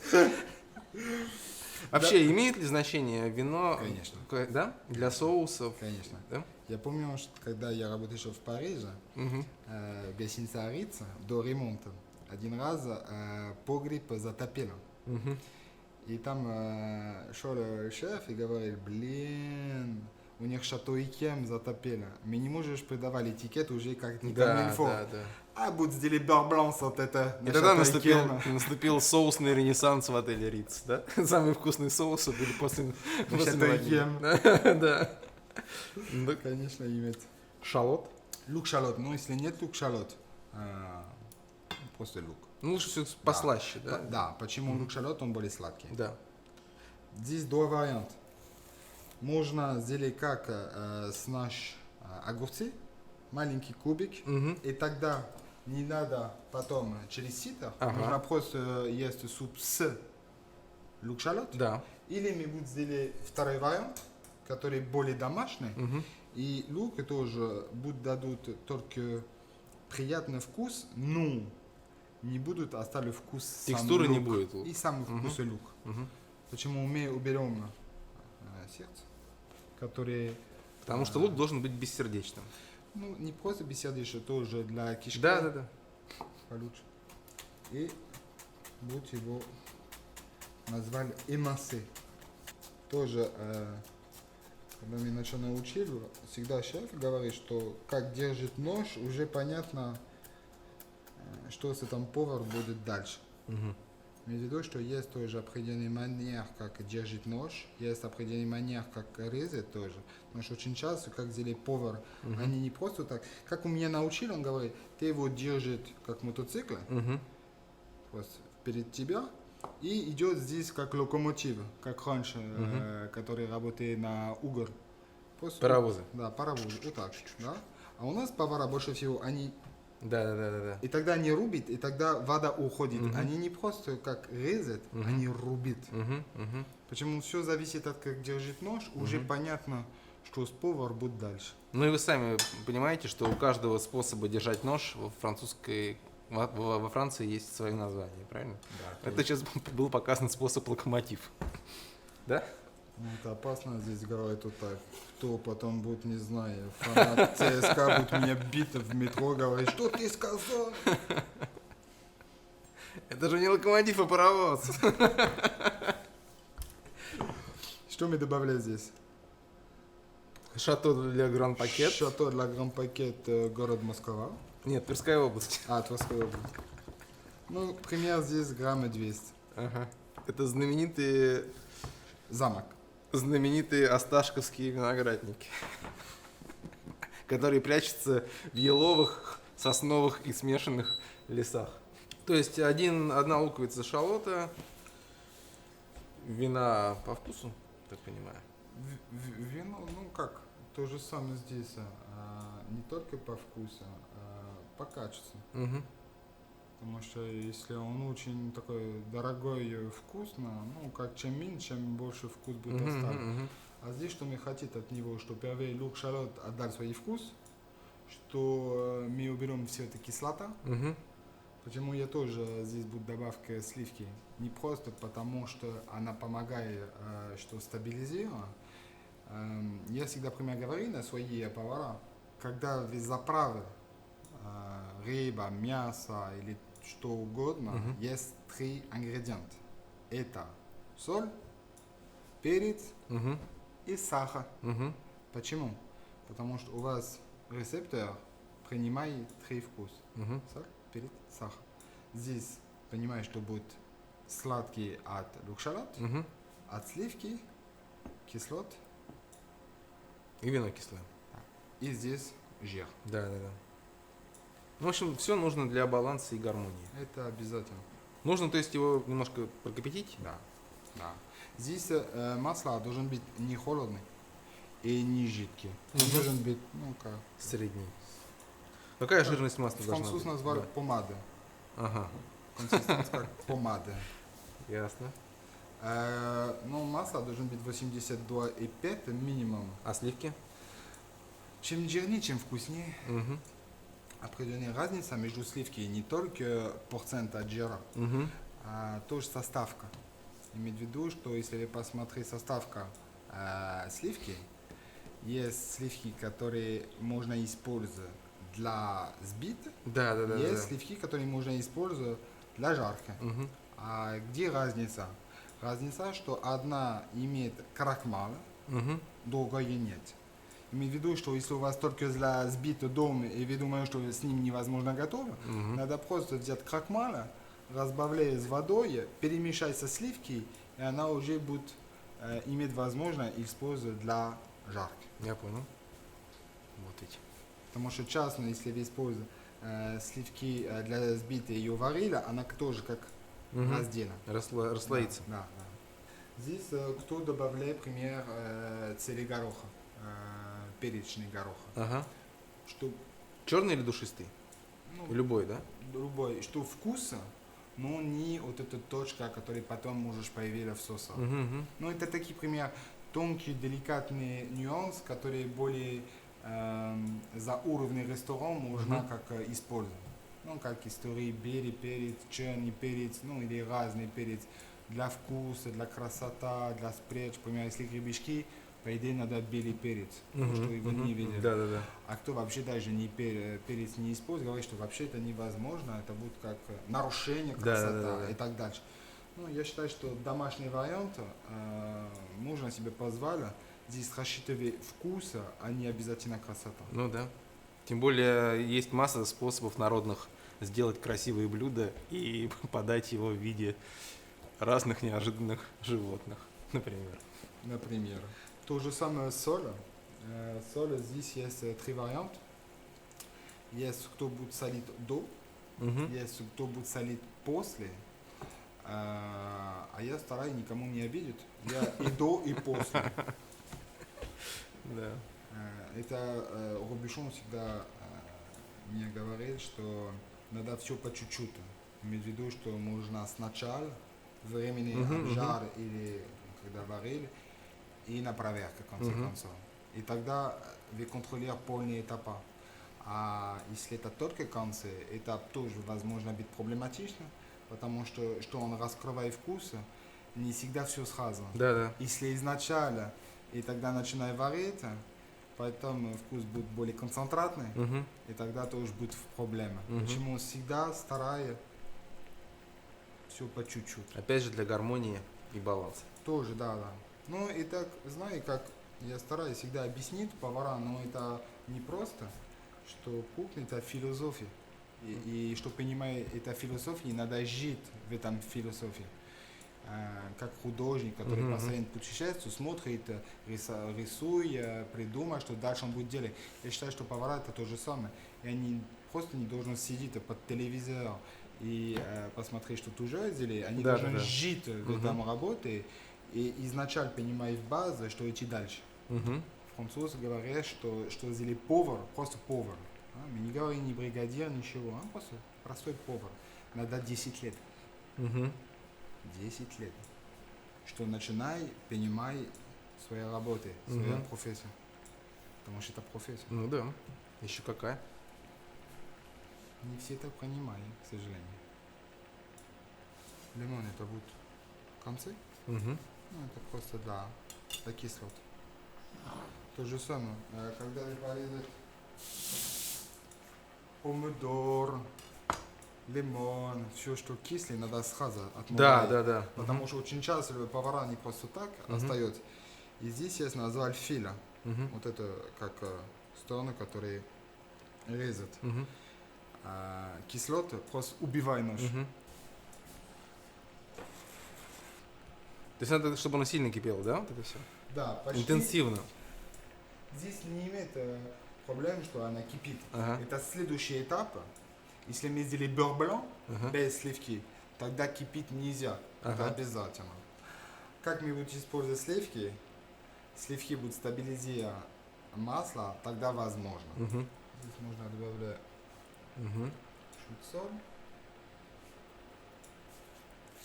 A: Вообще, имеет ли значение вино?
B: Конечно.
A: Да? Для соусов?
B: Конечно.
A: Да?
B: Я помню, что когда я работал еще в Париже,
A: Мгм.
B: гостиница Рица, до ремонта, один раз погреб затопило.
A: Мгм.
B: И там шел шеф и говорит, блин, у них Шато Икем затопило. Мы не можешь продавать этикет уже как
A: Да.
B: А будут сделать beurre blanc вот это.
A: И тогда наступил соусный ренессанс в отеле Риц, да? Самые вкусные соусы были после
B: Шато
A: наводнения.
B: Икем.
A: Да.
B: Да, конечно, иметь.
A: Шалот?
B: Лук-шалот. Но если нет лук-шалот, просто лук.
A: Ну, лучше все послаще, да?
B: Да, почему лук-шалот, он более сладкий.
A: Да.
B: Здесь два варианта. Можно сделать как с наш огурцы, маленький кубик,
A: Мгм.
B: и тогда не надо потом через сито,
A: Ага.
B: можно просто есть суп с лук-шалот.
A: Да.
B: Или мы будем сделать второй вариант, который более домашний,
A: Мгм.
B: и лук тоже будут дадут только приятный вкус, но не будут оставить вкус сам
A: Текстуры не
B: лук.
A: будет лук.
B: И самый вкусный лук.
A: Мгм.
B: Почему мы уберем сердце, который,
A: Потому что лук должен быть бессердечным.
B: ну, не просто беседуешь, тоже для кишки
A: Да.
B: получше. И будут его назвали эмассе. Тоже когда меня начал научил, всегда шеф говорит, что как держит нож, уже понятно, что с этим повар будет дальше.
A: Мгм.
B: Имею в виду, что есть тоже определенный манер, как держит нож, есть определенный манер, как резать тоже. Потому что очень часто, как делает повар,
A: Мгм.
B: они не просто так. Как у меня научил, он говорит, ты его держит как мотоцикл,
A: Мгм.
B: просто перед тебя, и идет здесь как локомотив, как раньше, который работает на угор. Просто
A: Паровозы.
B: Да, паровозы, вот так, да. А у нас повара больше всего, они
A: Да.
B: и тогда они рубят, и тогда вода уходит.
A: Мгм.
B: Они не просто как резать,
A: Мгм.
B: они рубят.
A: Мгм. Мгм.
B: Почему все зависит от как держит нож, уже понятно, что с повар будет дальше.
A: Ну и вы сами понимаете, что у каждого способа держать нож во французской во Франции есть свое название, правильно?
B: Да,
A: Это сейчас был показан способ локомотив. Да?
B: Ну, это опасно здесь говорить вот так. Кто потом будет, не знаю, фанат ЦСКА будет меня бить в метро, говорить, что ты сказал?
A: Это же не локомотив, а паровоз.
B: Что мы добавляем здесь?
A: Шато для Гран-Пакет.
B: Шато для Гран-Пакет, город Москва.
A: Нет, Тверская область.
B: Тверская область. Ну, пример здесь грамма 200.
A: Ага. Это знаменитые
B: Замок.
A: осташковские виноградники, которые прячутся в еловых, сосновых и смешанных лесах. То есть одна луковица шалота, вина по вкусу, так понимаю.
B: Вино, ну как, то же самое здесь, не только по вкусу, а по качеству.
A: Угу.
B: Потому что если он очень такой дорогой и вкусно, ну как чем меньше, чем больше вкус будет оставлен. А здесь что мы хотим от него, что первый лук шалот отдал свой вкус, что мы уберем все это кислота.
A: Угу.
B: Почему я тоже здесь буду добавка сливки? Не просто потому, что она помогает, что стабилизирует. Я всегда пример говорю на свои повара, когда вы заправили рыба, мясо или что угодно, есть 3 ингредиента. Это соль, перец и сахар. Почему? Потому что у вас рецептор принимает 3 вкуса. Соль, перец, сахар. Здесь понимаешь, что будет сладкий от лук-шалот, от сливки, кислот.
A: И вино кислое.
B: И здесь жир.
A: Да. Ну, в общем, все нужно для баланса и гармонии.
B: Это обязательно.
A: Нужно, то есть, его немножко прокипятить?
B: Да. Здесь масло должен быть не холодный и не жидкий. Он должен быть, ну как.
A: Средний. Какая жирность масла должна быть?
B: Француз назвали помада.
A: Ага,
B: Консистенция как помада.
A: ясно.
B: Ну, масло должен быть 82,5 минимум.
A: А сливки?
B: Чем жирнее, чем вкуснее.
A: Угу.
B: Определенная разница между сливки не только процент от жира, а тоже составка. Имеет в виду, что если вы посмотрите составка сливки, есть сливки, которые можно использовать для сбита,
A: Да.
B: есть сливки, которые можно использовать для жарки. А где разница? Разница, что одна имеет крахмал, другая нет. Имею в виду, что если у вас только для сбита дом, и вы думаете, что с ним невозможно готово, надо просто взять крахмал, разбавлять с водой, перемешать со сливки, и она уже будет иметь возможность использовать для жарки.
A: Я понял. Вот эти.
B: Потому что часто, если вы используете сливки для сбита и ее варили, она тоже как раздельно.
A: Расслоится.
B: Да. Здесь кто добавляет, например, цели гороха, перечный горох.
A: Ага.
B: Что,
A: Черный или душистый?
B: ну,
A: Любой, да?
B: любой, что вкуса, но не вот эта точка, которая потом можешь появиться в соусе. Ну, это такие, например, тонкие, деликатные нюансы, которые более за уровень ресторана можно как использовать. Ну, как истории белый перец, черный перец, ну, или разный перец для вкуса, для красоты, для спреч. Например, если гребешки, по идее, надо белый перец, что его не видели.
A: Да.
B: А кто вообще даже не перец не использует, говорит, что вообще это невозможно, это будет как нарушение красоты и так дальше. Ну, я считаю, что домашний вариант можно себе позволить, здесь рассчитывай вкус, а не обязательно красота.
A: Ну да. Тем более есть масса способов народных сделать красивые блюда и подать его в виде разных неожиданных животных, например.
B: Например. То же самое соль. Соль, здесь есть три варианта. Есть кто будет солить до,
A: Мгм.
B: есть кто будет солить после. А я стараюсь никому не обидеть. Я и до, и после.
A: Да.
B: Это Робишон всегда мне говорит, что надо все по чуть-чуть. Имеет в виду, что можно сначала времени обжар или когда варили, и на проверке, в конце концов. И тогда вы контролируете полные этапы. А если это только конце, этап тоже возможно быть проблематично, потому что он раскрывает вкус, не всегда все сразу.
A: Да, да.
B: Если изначально, и тогда начинаю варить, поэтому вкус будет более концентратный,
A: Мгм.
B: и тогда тоже будет проблема.
A: Мгм.
B: Почему всегда стараюсь все по чуть-чуть.
A: Опять же для гармонии и баланса.
B: Тоже, да, да. Ну и так, знаю, как я стараюсь всегда объяснить поварам, но это не просто, что кухня это философия. И что понимаю, это философия, и надо жить в этом философии. Как художник, который постоянно путешествует, смотрит, рисует, придумает, что дальше он будет делать. Я считаю, что повара это то же самое. И они просто не должны сидеть под телевизором и посмотреть, что тоже сделали. Они
A: Да,
B: должны
A: да, да.
B: жить в этом работе и изначально понимать в базе, что идти дальше.
A: Мгм.
B: Французы говорят, что сделали повар, просто повар. Мы не говорим ни бригадир, ничего, просто простой повар. Надо 10 лет.
A: Мгм.
B: 10 лет. Что начинай, понимай свою работу, свою профессию. Потому что это профессия.
A: Ну да. Еще какая?
B: Не все так понимают, к сожалению. Лимон это будет в конце.
A: Мгм.
B: Ну, это просто для кислот. То же самое, когда вы порезать помидор, лимон, все, что кислое, надо сразу отмывать.
A: Да, да, да.
B: Потому что очень часто повара не просто так остается. И здесь есть назвали филя.
A: Мгм.
B: Вот это как стороны, которые резают.
A: Мгм.
B: Кислоты просто убивай нож.
A: Мгм. То есть надо, чтобы оно сильно кипело, да? Вот это все?
B: Да, почти.
A: Интенсивно.
B: Здесь не имеет проблем, что она кипит.
A: Ага.
B: Это следующий этап. Если мы сделали beurre blanc без сливки, тогда кипит нельзя. Это
A: Ага.
B: обязательно. Как мы будем использовать сливки? Сливки будут стабилизировать масло, тогда возможно.
A: Мгм.
B: Здесь можно добавлять
A: Мгм.
B: чуть соль.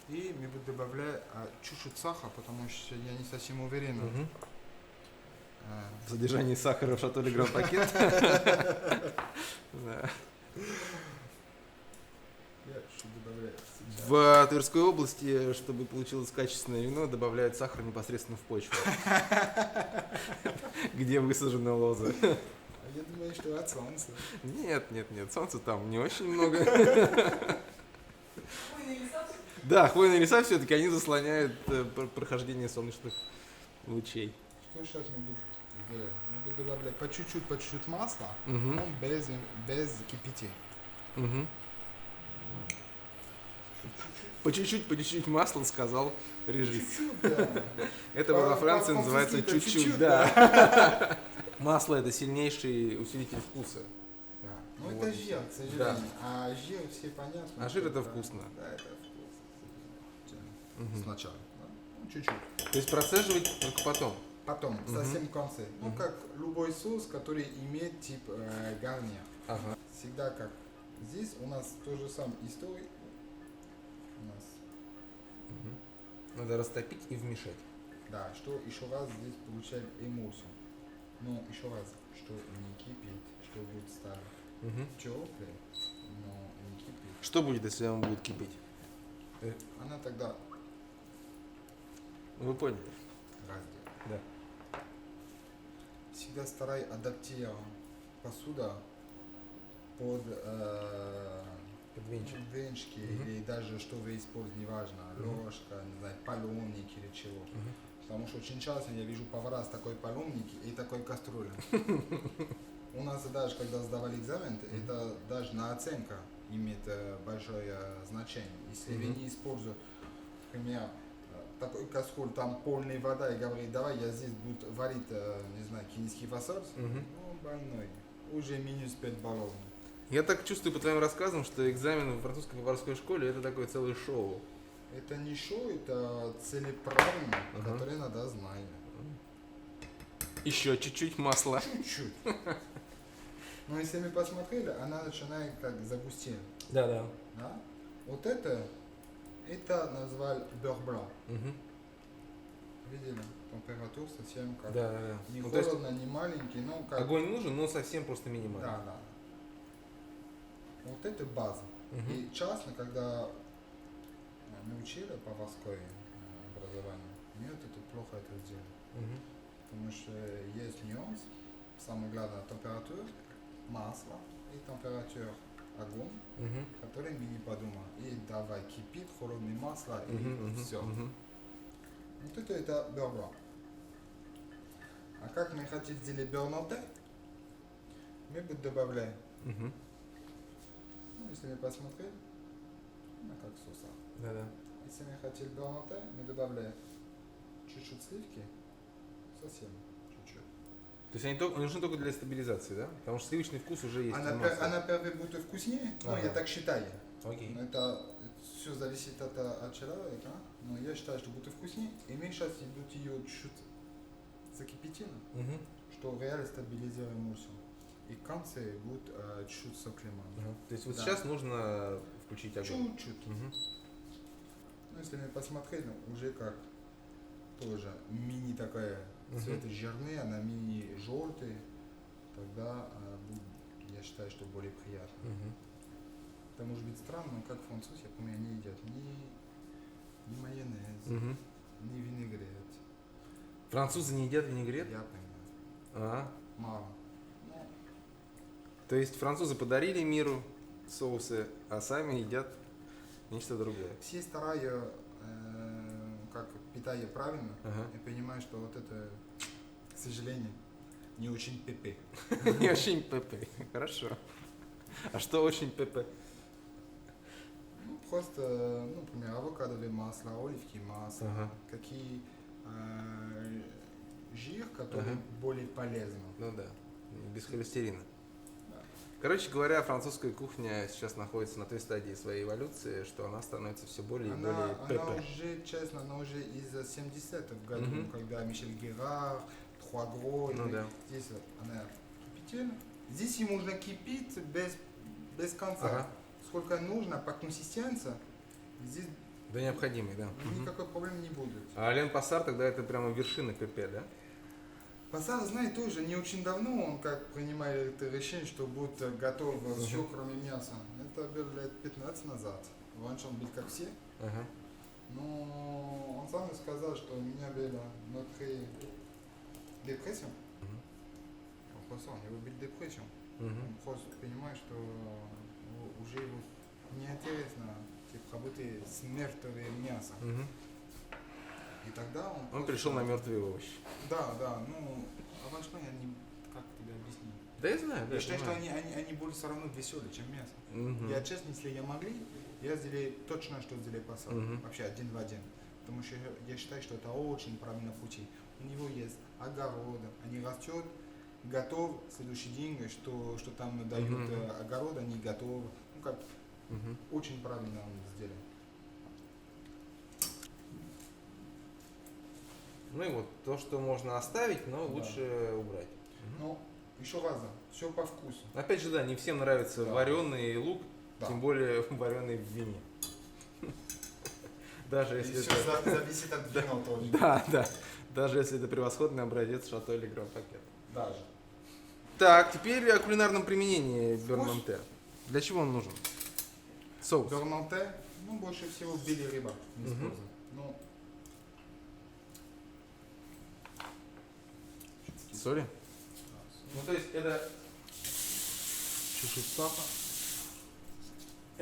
B: И мы будем добавлять чуть-чуть сахара, потому что я не совсем уверен.
A: Мгм. В содержании сахара в Шато Ле Гран пакет. Да.
B: Я чуть добавляю сейчас.
A: В Тверской области, чтобы получилось качественное вино, добавляют сахар непосредственно в почву, где высажены лозы.
B: А я думаю, что от солнца.
A: Нет, нет, нет, солнца там не очень много. Да, хвойные леса все-таки они заслоняют прохождение солнечных лучей.
B: Что сейчас мы будем делать? Мы будем добавлять по чуть-чуть масла,
A: Мгм.
B: но без кипятения.
A: Мгм. По чуть-чуть масла, сказал режиссер.
B: Чуть-чуть, да.
A: Это во Франции называется
B: По-французски это
A: чуть-чуть, да. Масло это сильнейший усилитель вкуса.
B: Да. Ну
A: Вот
B: это
A: и
B: жир, к сожалению. А жир все понятно.
A: А жир
B: что
A: это вкусно.
B: Да, это вкусно. Сначала. Да. Ну, чуть-чуть.
A: То есть процеживать только потом.
B: Потом, совсем в конце. Ну, как любой соус, который имеет тип гарнир.
A: Ага.
B: Всегда как здесь у нас то же самое история. У нас,
A: Надо растопить и вмешать.
B: да, что еще раз здесь получаем эмульсию. Но еще раз, что не кипит, что будет стало теплое, но не кипит.
A: Что будет, если он будет кипеть?
B: Она тогда
A: Вы поняли?
B: раздел.
A: Да.
B: Всегда старай адаптировать посуда под
A: Подвенчик.
B: венчики или даже что вы используете, неважно, ложка, не знаю, половник или чего. Потому что очень часто я вижу повара с такой паломники и такой кастрюлей. У нас даже, когда сдавали экзамен, это даже на оценка имеет большое значение. Если вы не используете, например, такой кастрюль, там полная вода, и говорит, давай я здесь буду варить, не знаю, кинский фасоль, ну, больной. Уже минус 5 баллов.
A: Я так чувствую по твоим рассказам, что экзамен в французской поварской школе это такое целое шоу.
B: Это не шоу, это целеправильно, которые надо знать.
A: Еще чуть-чуть масла.
B: Чуть-чуть. Но если мы посмотрели, она начинает как загустеть.
A: Да.
B: Да? Вот это назвали beurre blanc. Видели? Температура совсем как
A: Да.
B: не
A: Ну, то есть
B: холодно, не маленький, но как...
A: огонь нужен, но совсем просто минимально.
B: Да. Вот это база. И часто, когда мы учили поварское образование, мы вот это плохо это сделали. Потому что есть нюанс. Самое главное температура масла и температура огонь, который мы не подумали. И давай кипит холодное масло и все. Вот это beurre blanc. А как мы хотим сделать beurre nantais, мы будем добавлять. Ну, если мы посмотрели, ну как соуса.
A: Да.
B: Если мы хотим beurre nantais, мы добавляем чуть-чуть сливки, совсем чуть-чуть.
A: То есть они нужны только для стабилизации, да? Потому что сливочный вкус уже есть в масле.
B: Она первый будет вкуснее, но я так считаю.
A: Окей.
B: Это все зависит от человека, но я считаю, что будет вкуснее. И мы сейчас идут ее чуть закипятим, что реально стабилизируем муссу. И в конце будет чуть сок лимона.
A: То есть вот
B: Да.
A: сейчас нужно включить огонь.
B: Чуть-чуть. Ну, если мы посмотрели, уже как тоже мини такая цвет жирный, она мини желтый, тогда будет, я считаю, что более приятно. Это может быть странно, но как француз, я помню, они едят ни майонез, ни винегрет.
A: Французы не едят винегрет?
B: Я понимаю. Мало. Но
A: То есть французы подарили миру соусы, а сами едят нечто другое.
B: все стараются, как питание правильно, и понимаю, что вот это, к сожалению, не очень пепе.
A: Не очень ПП. Хорошо. А что очень ПП?
B: Ну, просто, ну, например, авокадовое масло, оливковое масло, какие жир, который более полезный.
A: Ну да, без холестерина.
B: Да.
A: Короче говоря, французская кухня сейчас находится на той стадии своей эволюции, что она становится все более и более
B: Она
A: ПП.
B: уже, честно, она уже из 70-х годов, когда Мишель Герар, Trois Gros,
A: Ну да.
B: здесь она кипятила. Здесь и можно кипеть без конца. Сколько нужно по консистенции, здесь
A: Да, необходимый, да.
B: никакой проблемы не будет.
A: А Ален Пассар тогда это прямо вершина ПП, да?
B: Пассар знает тоже, не очень давно он как принимает это решение, что будет готово все, кроме мяса. Это было лет 15 назад. Раньше он был как все. Но он сам сказал, что у меня была внутри депрессия. Просто у него была депрессия. Он просто понимает, что уже его неинтересно работать с мертвым мясом. И тогда
A: Он пришел на мертвые овощи.
B: Да, ну, а раньше я не, как тебе объяснить?
A: Да я знаю, да.
B: Я считаю, что они более все равно веселые, чем мясо. Я честно, если я могли, я сделаю точно, что сделаю Пассар. Вообще один в один. Потому что я считаю, что это очень правильный пути. У него есть огород, они растет, готов следующий день, что там дают огород, они готовы. Ну как, очень правильно он сделал.
A: Ну и вот то, что можно оставить, но лучше убрать.
B: Ну, еще раз, все по вкусу.
A: Опять же, да, не всем нравится вареный лук, тем более вареный в вине. Даже если
B: все зависит от вина тоже.
A: Да. Даже если это превосходный образец Шато или Гранд Пакет.
B: Даже.
A: Так, теперь о кулинарном применении beurre nantais. Для чего он нужен? Соус.
B: Beurre nantais, ну, больше всего белая рыба не используют. Ну,
A: Соли? Ну, то есть это чуть-чуть сахар.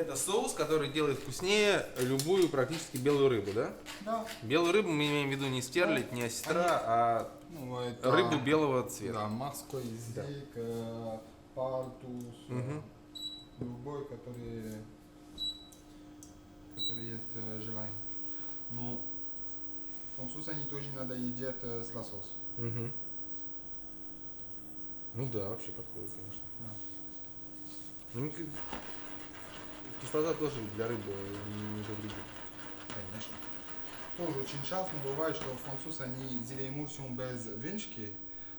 A: Это соус, который делает вкуснее любую практически белую рыбу, да?
B: Да.
A: Белую рыбу мы имеем в виду не стерлядь, не осетра, а
B: Ну, это,
A: рыбу белого цвета.
B: Да, морской язык, палтус, любой, который есть желание. Но французы, они тоже иногда едят с лосось.
A: Мгм. Ну да, вообще подходит, конечно.
B: Да.
A: Ну, кислота тоже для рыбы не повредит.
B: Конечно. Тоже очень часто бывает, что французы, они взяли эмульсиум без венчики,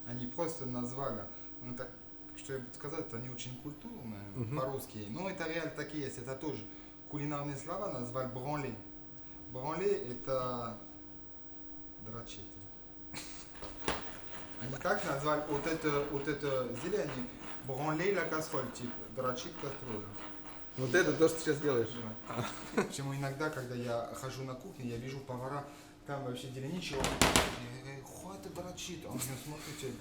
B: они просто назвали, ну так, что я бы сказал, это они очень культурные, по-русски, но это реально так и есть, это тоже кулинарные слова назвали бранле. Бранле это дрочить. Они так назвали вот это зелье, они бранле la casserole, типа дрочить кастрюлю.
A: Вот это то, что ты сейчас делаешь.
B: Да. Почему иногда, когда я хожу на кухню, я вижу повара, там вообще деляничий, он хватит дрочит, он мне смотрит,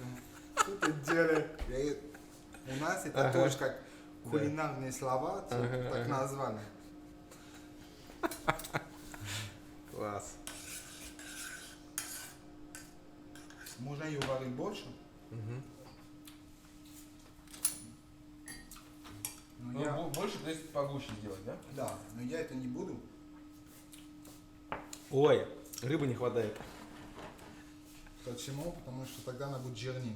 B: что ты делаешь? У нас это тоже как кулинарные слова, типа, так назвали.
A: Класс.
B: Можно ее варить больше. Но я,
A: Больше, то есть погуще сделать, да?
B: да, но я это не буду.
A: Ой, рыбы не хватает.
B: Почему? Потому что тогда она будет жирнее.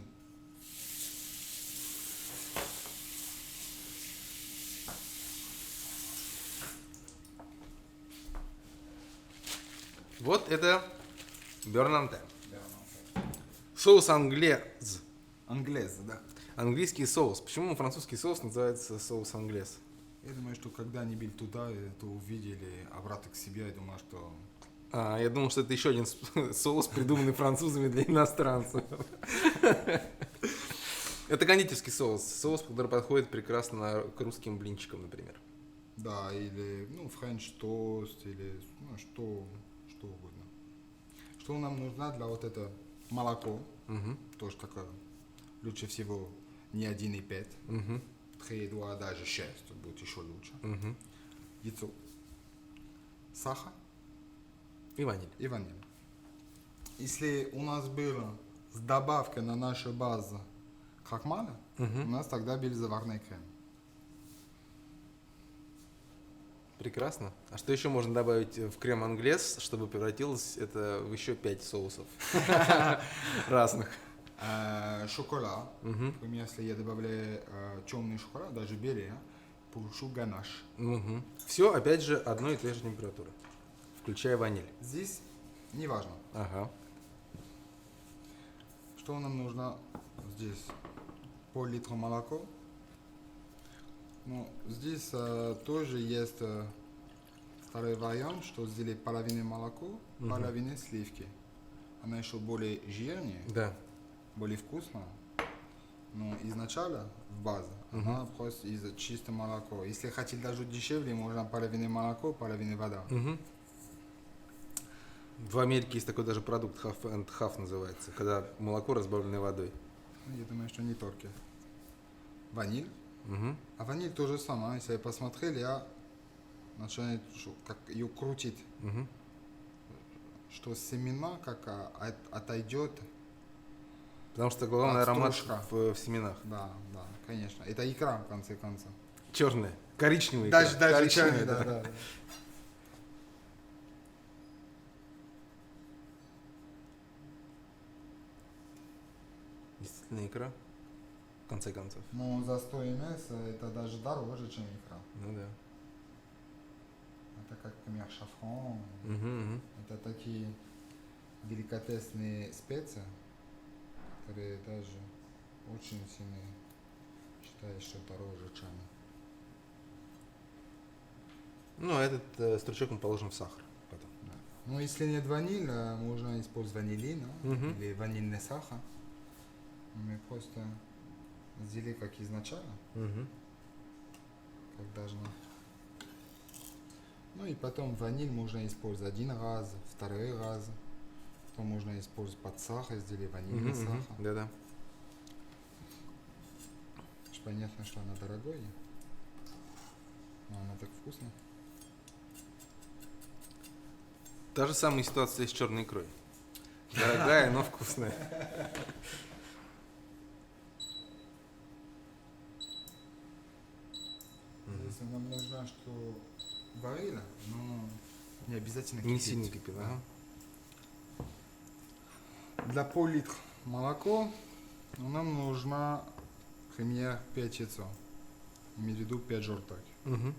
A: Вот это бернанте.
B: Да, ну,
A: Соус англез.
B: англез, да.
A: Английский соус. Почему французский соус называется соус англез?
B: Я думаю, что когда они были туда, это увидели, обратно к себе, я думаю, что...
A: Я думал, что это еще один соус, придуманный французами для иностранцев. Это кондитерский соус. Соус, который подходит прекрасно к русским блинчикам, например.
B: Да, или, ну, френч тост, или, ну, что угодно. Что нам нужно для вот это молоко, тоже такое, лучше всего не 1,5, 3,2, а даже 6, будет еще лучше. Яйцо, сахар
A: И ваниль.
B: и ваниль. Если у нас было с добавкой на нашу базу крахмала, у нас тогда был заварной крем.
A: Прекрасно. А что еще можно добавить в крем англез, чтобы превратилось это в еще 5 соусов разных?
B: Шоколад. Например, если я добавляю темный шоколад, даже белый, получу ганаш.
A: Все, опять же, одной и той же температуры, включая ваниль.
B: Здесь не важно.
A: Ага.
B: Что нам нужно здесь? Пол-литра молока. Ну, здесь тоже есть старый вариант, что сделать половину молока, половину сливки. Она еще более жирнее,
A: Да.
B: более вкусная. Но изначально, в базе, она просто из чистого молока. Если хотите даже дешевле, можно половину молока, половину вода.
A: В Америке есть такой даже продукт half and half называется, когда молоко разбавленное водой.
B: Ну, я думаю, что не только. Ваниль. А ваниль то же самое. Если я посмотрел, я начинаю как ее крутить. Что семена как отойдет.
A: Потому что главный аромат
B: Стружка.
A: в семенах.
B: Да, да, конечно. Это икра, в конце концов.
A: Черная, коричневая.
B: Даже
A: коричневая,
B: черный, да.
A: Действительно икра, в конце концов.
B: Но за 100 МС это даже дороже, чем икра.
A: Ну да.
B: Это как, например, шафран. Это такие деликатесные специи, которые даже очень сильно считаю, что дороже, чем...
A: Ну, а этот стручок мы положим в сахар потом.
B: Ну, если нет ванили, можно использовать ванилин или ванильный сахар. Мы просто сделали как изначально, как должно. Ну и потом ваниль можно использовать один раз, второй раз. Потом можно использовать под сахар, сделать ванильный сахар.
A: Да-да.
B: Понятно, что она дорогая. Она так вкусно.
A: Та же самая ситуация с черной икрой. Дорогая, но вкусная.
B: Если нам нужно, что варила, но не обязательно
A: Не
B: кипеть.
A: сильно кипело. Ага.
B: Для пол-литра молоко нам нужно, например, 5 яиц. Имею в виду 5 желток.
A: Мгм.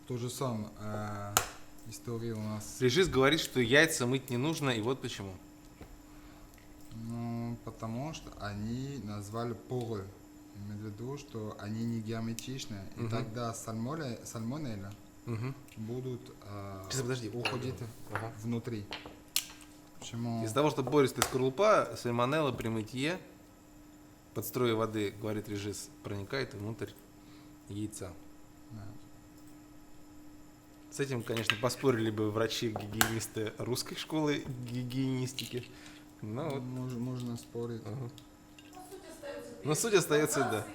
B: То же самое история у нас.
A: Режис говорит, что яйца мыть не нужно, и вот почему.
B: Ну, потому что они назвали поры. Имею в виду, что они не герметичны. И
A: Мгм.
B: тогда сальмонелла
A: Мгм.
B: будут
A: Сейчас, подожди.
B: уходить
A: Ага.
B: внутри. Почему?
A: Из-за того, что пористая скорлупа, сальмонелла при мытье под струей воды, говорит режис, проникает внутрь яйца.
B: Да.
A: С этим, конечно, поспорили бы врачи-гигиенисты русской школы гигиенистики. Но вот,
B: Можно спорить.
A: ага. Но суть остается, да.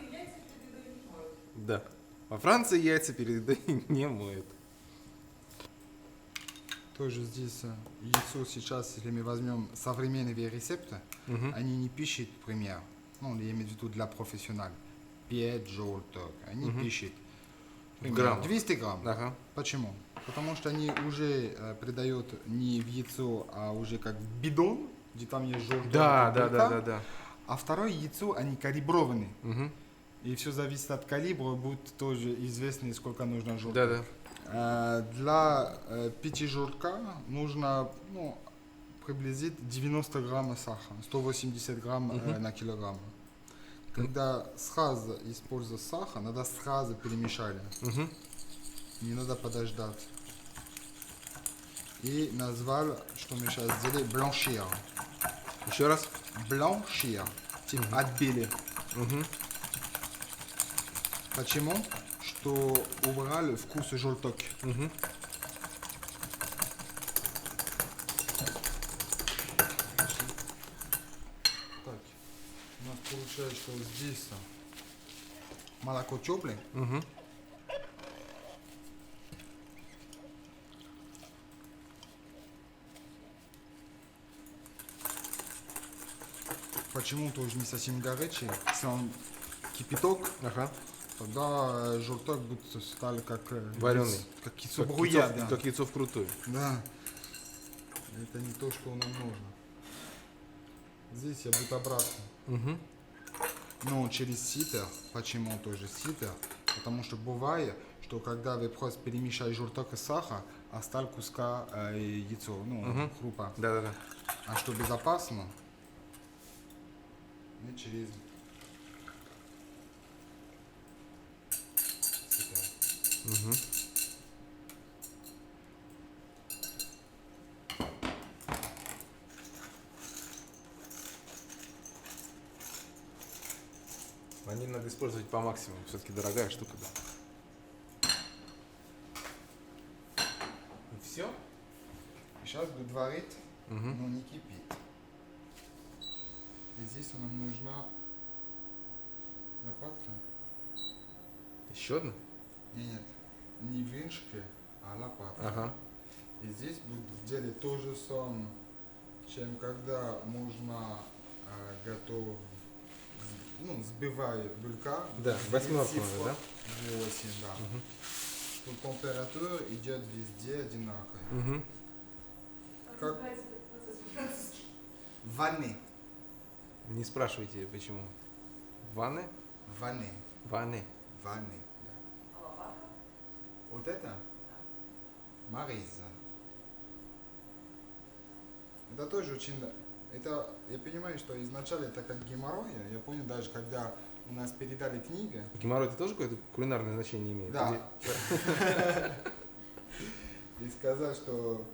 A: Да. Во Франции яйца перед едой не моют.
B: Тоже здесь яйцо сейчас, если мы возьмем современные рецепты,
A: Мгм.
B: они не пишут, например, ну, я имею в виду для профессионалов, 5 желток. Они
A: Мгм.
B: пишут,
A: В
B: например,
A: граммах.
B: 200 грамм.
A: Ага.
B: Почему? Потому что они уже придают не в яйцо, а уже как в бидон, где там есть желток.
A: Да,
B: и
A: да,
B: белка.
A: да, да, да.
B: А второе яйцо, они калиброваны.
A: Мгм.
B: И все зависит от калибра, будет тоже известно, сколько нужно желток.
A: Да, да.
B: Для пятижелтка нужно приблизительно 90 грамм сахара, 180 грамм на килограмм. Когда сразу используя сахар, надо сразу перемешать.
A: Мгм.
B: Не надо подождать. И назвал, что мы сейчас сделали, бланшир.
A: Еще раз.
B: Бланшир. Типа отбили.
A: Мгм.
B: Почему? Что убрали вкус желток.
A: Мгм.
B: Так, у нас получается, что здесь молоко теплое.
A: Мгм.
B: Почему тоже не совсем горячий. Если он кипяток,
A: Ага.
B: тогда желток будет стал как
A: Вареный.
B: как яйцо
A: Как
B: бруя,
A: яйцо,
B: да.
A: как яйцо вкрутую.
B: Да. Это не то, что нам нужно. Здесь я буду обратно.
A: Мгм.
B: Но через ситер. Почему тоже ситер? Потому что бывает, что когда вы просто перемешаете желток и сахар, осталось куска яйцо, крупа.
A: Да, да, да.
B: А что безопасно, мы через ситер.
A: Мгм. Ваниль надо использовать по максимуму. Все-таки дорогая штука, да. И все?
B: Сейчас будет варить,
A: Мгм.
B: но не кипит. И здесь нам нужна лопатка.
A: Еще одна?
B: Нет, не венчики, а лопатка.
A: Ага.
B: И здесь будет делать то же самое, чем когда можно готов, сбивая булька.
A: Да, восьмерку
B: цифра
A: надо, да?
B: 8, да.
A: Мгм.
B: Что температура идет везде одинаковая.
A: Угу.
B: Как в ванне.
A: Не спрашивайте, почему. Ванны?
B: В ванне.
A: Ванны.
B: В ванне, да. Вот это? Мариза. Это тоже очень... Это, я понимаю, что изначально это как геморрой. Я понял даже, когда у нас передали книги.
A: Геморрой это тоже какое-то кулинарное значение имеет?
B: Да. И сказал, что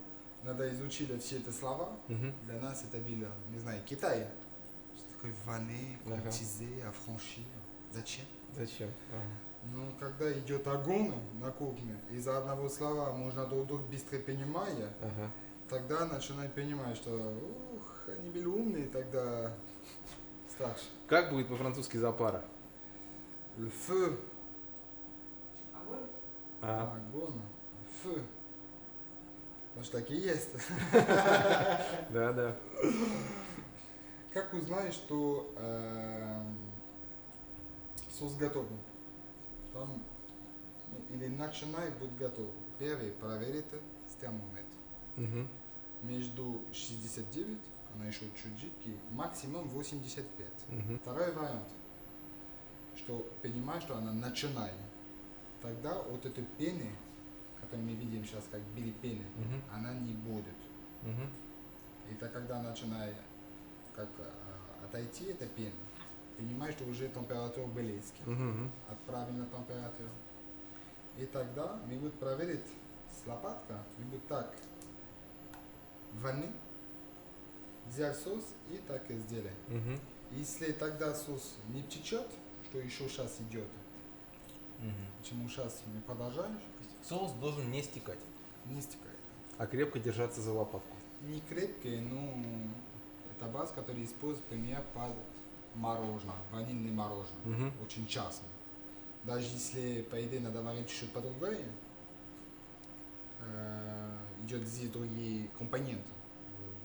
B: надо изучить все эти слова.
A: Мгм.
B: Для нас это было, не знаю, Китай. Что такое ванне,
A: Ага.
B: культизе, афраншир. Зачем?
A: Зачем? Ага.
B: Но когда идет огонь на кухне, из-за одного слова можно друг друга быстро понимать,
A: Ага.
B: тогда начинаю понимать, что они были умные, тогда старше.
A: Как будет по-французски запара?
B: Le feu, Агона. Ф. Потому что так и есть.
A: Да, да.
B: Как узнать, что соус готов? Там, или начинай быть готов. Первый проверите с термометра.
A: Мгм.
B: Между 69, она еще чуть жидкий, максимум 85.
A: Мгм.
B: Второй вариант, что понимаешь, что она начинает. Тогда вот этой пены, которую мы видим сейчас как били пены,
A: Мгм.
B: она не будет.
A: Мгм.
B: Это когда начинает как отойти эта пена, понимаешь, что уже температура близкая,
A: Мгм.
B: от правильной температуры. И тогда мы будем проверить с лопаткой, мы будем так ванны, взять соус и так и сделать.
A: Мгм.
B: Если тогда соус не течет, что еще сейчас идет,
A: Мгм.
B: почему сейчас мы продолжаем,
A: Соус должен не стекать,
B: не стекает.
A: а крепко держаться за лопатку.
B: Не крепкий, но это баз, который используется, например, под мороженое, ванильное мороженое.
A: Мгм.
B: Очень часто. Даже если, по идее, надо варить чуть-чуть по-другому, идет здесь другие компоненты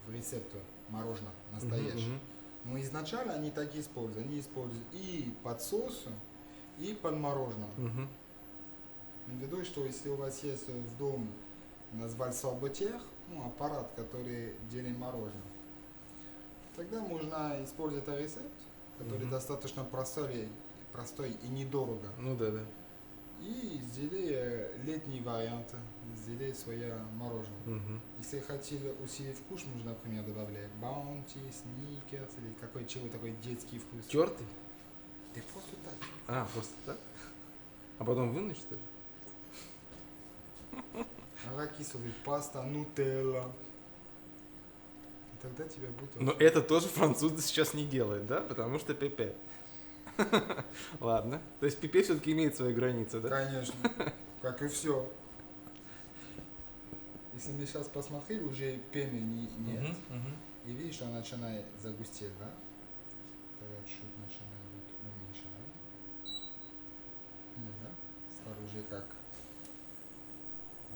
B: в рецепте мороженого настоящего.
A: Мгм.
B: Но изначально они так и используют. Они используют и под соус, и под мороженое.
A: Мгм.
B: Имею в виду, что если у вас есть в доме, назвать сорбетер, аппарат, который делает мороженое, тогда можно использовать этот рецепт, который
A: Мгм.
B: достаточно простой и недорого.
A: Ну да, да.
B: И сделай летний вариант, сделай свое мороженое.
A: Мгм.
B: Если хотели усилить вкус, можно, например, добавлять баунти, сникерс или чего такой детский вкус.
A: Тертый?
B: Ты просто так.
A: А, просто так? А потом вынуть, что ли?
B: Арахисовая паста, нутелла. И тогда тебя будет...
A: Но это тоже французы сейчас не делают, да? Потому что пепе. Ладно. То есть пепе все-таки имеет свои границы, да?
B: Конечно, как и все. Если мы сейчас посмотрели, уже пены нет.
A: Мгм, мгм.
B: И видишь, что она начинает загустеть, да? Тогда чуть начинает вот уменьшать. Да? Стал уже как...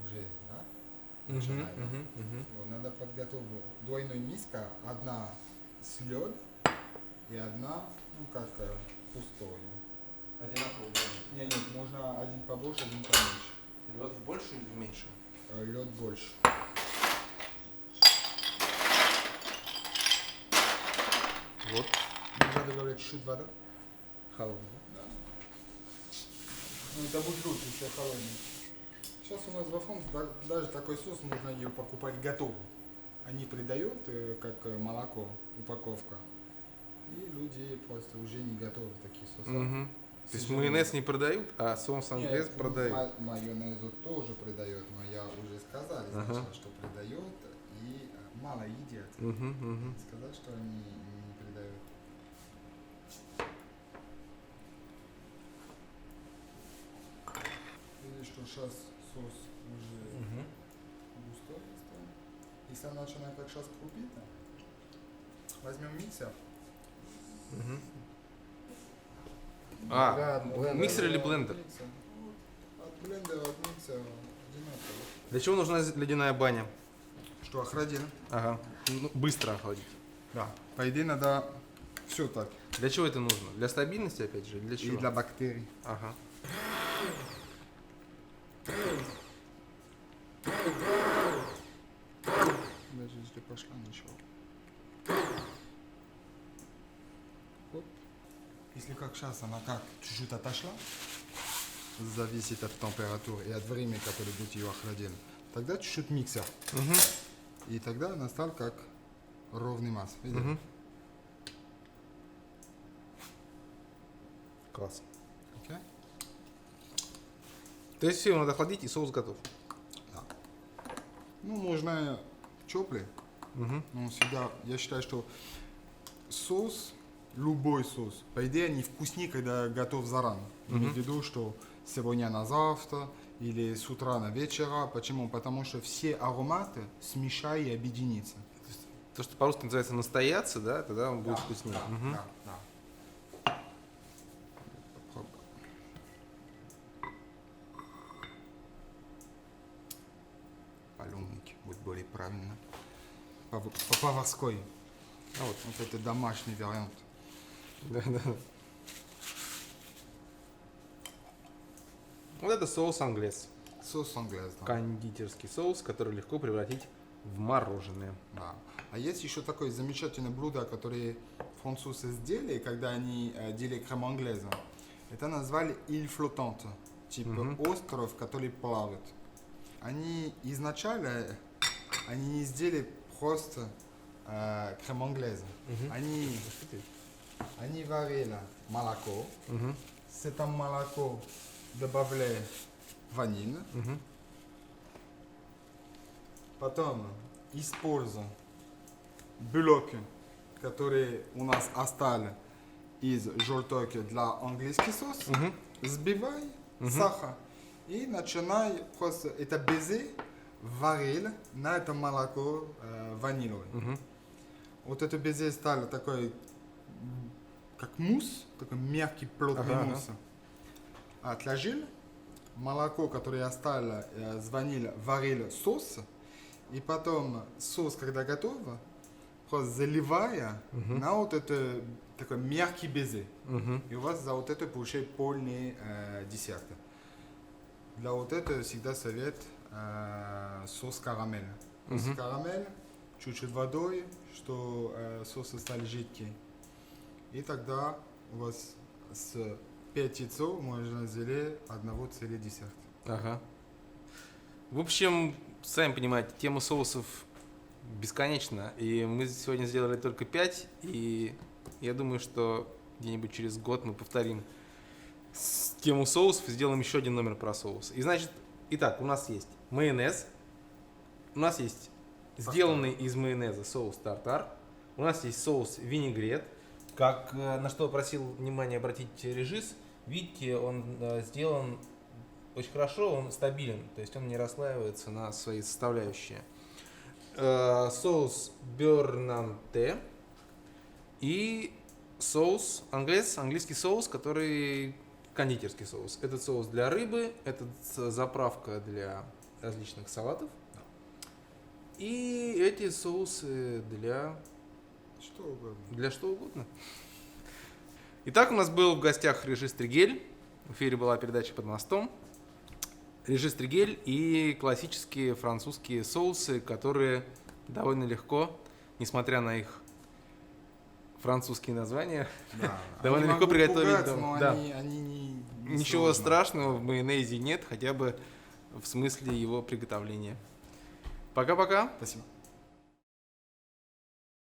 B: Уже, да?
A: Мгм,
B: Начинает, да?
A: мгм, мгм.
B: Вот, надо подготовить двойной миска, одна с лед и одна, пустой.
A: Одинаково.
B: Нет, можно один побольше, один поменьше.
A: Лед в больше или в меньше?
B: Лед больше.
A: Вот.
B: Можно добавлять чуть-чуть воды.
A: Холодный.
B: Да. Ну, это будет лучше, если холодный. Сейчас у нас во Франции даже такой соус можно ее покупать готовый. Они продают как молоко, упаковка. И люди просто уже не готовы такие соусы.
A: Мгм. То есть
B: сожалению.
A: майонез не продают, а соус англес
B: Нет,
A: продают.
B: майонез тоже продает, но я уже сказал изначально,
A: Ага.
B: что продает и мало едят.
A: Мгм, мгм.
B: Сказать, что они не продают. Видишь, что сейчас соус уже
A: Мгм.
B: густой стал. Если она начинает как сейчас крупить, возьмем миксер.
A: Мгм. А, миксер или блендер?
B: Миксер. Вот, от блендера, от миксера одинаково.
A: Для чего нужна ледяная баня?
B: Что, охладил?
A: Ага. Ну, быстро охладить.
B: Да. По идее, надо все так.
A: Для чего это нужно? Для стабильности, опять же, или для
B: И
A: чего?
B: для бактерий.
A: Ага.
B: Даже если пошла, ничего. Оп. Если как сейчас, она как чуть-чуть отошла, зависит от температуры и от времени, которое будет ее охладить. Тогда чуть-чуть миксер.
A: Мгм.
B: И тогда она стала как ровный масс. Видишь?
A: Мгм. Класс.
B: Окей?
A: То есть все надо охладить, и соус готов.
B: Да. Ну, можно теплый.
A: Мгм.
B: Но всегда, я считаю, что соус, любой соус, по идее, они вкуснее, когда готов заранее. Имею в виду, что сегодня на завтра или с утра на вечера. Почему? Потому что все ароматы смешают и объединятся.
A: То, что по-русски называется настояться, да, тогда он будет вкуснее.
B: Да,
A: Мгм.
B: да, да. Попробуй. будет более правильно. По-поварской.
A: А вот.
B: Вот это домашний вариант.
A: Да. Вот это соус англес.
B: Соус англес, да.
A: Кондитерский соус, который легко превратить в мороженое.
B: Да. А есть еще такое замечательное блюдо, которое французы сделали, когда они делали крем англеза. Это назвали île flottante, типа остров, который плавает. Они изначально не сделали просто крем англеза. Они варили молоко. С этим молоко добавляли ваниль. Потом используем белок, который у нас остался из желток для английский соус. Сбивай сахар и начинай просто это безе варить на это молоко ваниловое. Вот это безе стало такой, как мусс, такой мягкий плотный мусс. Отложил молоко, которое осталось с ванилью, варил соус. И потом соус, когда готов, просто заливая на вот это такой мягкий безе. И у вас за вот это получается полный десерт. Для вот этого всегда совет соус карамель. Соус карамель, чуть-чуть водой, что соус стал жидкий. И тогда у вас с 5 яйцов можно сделать одного целый десерт.
A: Ага. В общем, сами понимаете, тема соусов бесконечна. И мы сегодня сделали только 5. И я думаю, что где-нибудь через год мы повторим тему соусов и сделаем еще один номер про соус. И значит, итак, у нас есть майонез. У нас есть сделанный из майонеза соус тартар. У нас есть соус винегрет. Как на что просил внимание обратить Режис, видите, он сделан очень хорошо, он стабилен, то есть он не расслаивается на свои составляющие. Соус бернанте и соус англес, английский соус, который кондитерский соус. Этот соус для рыбы, это заправка для различных салатов. И эти соусы для
B: что угодно.
A: Для что угодно. Итак, у нас был в гостях Режис Тригель. В эфире была передача «Под мостом». Режис Тригель и классические французские соусы, которые довольно легко, несмотря на их французские названия, довольно легко приготовить дома. Ничего страшного в майонезе нет, хотя бы в смысле его приготовления. Пока-пока.
B: Спасибо.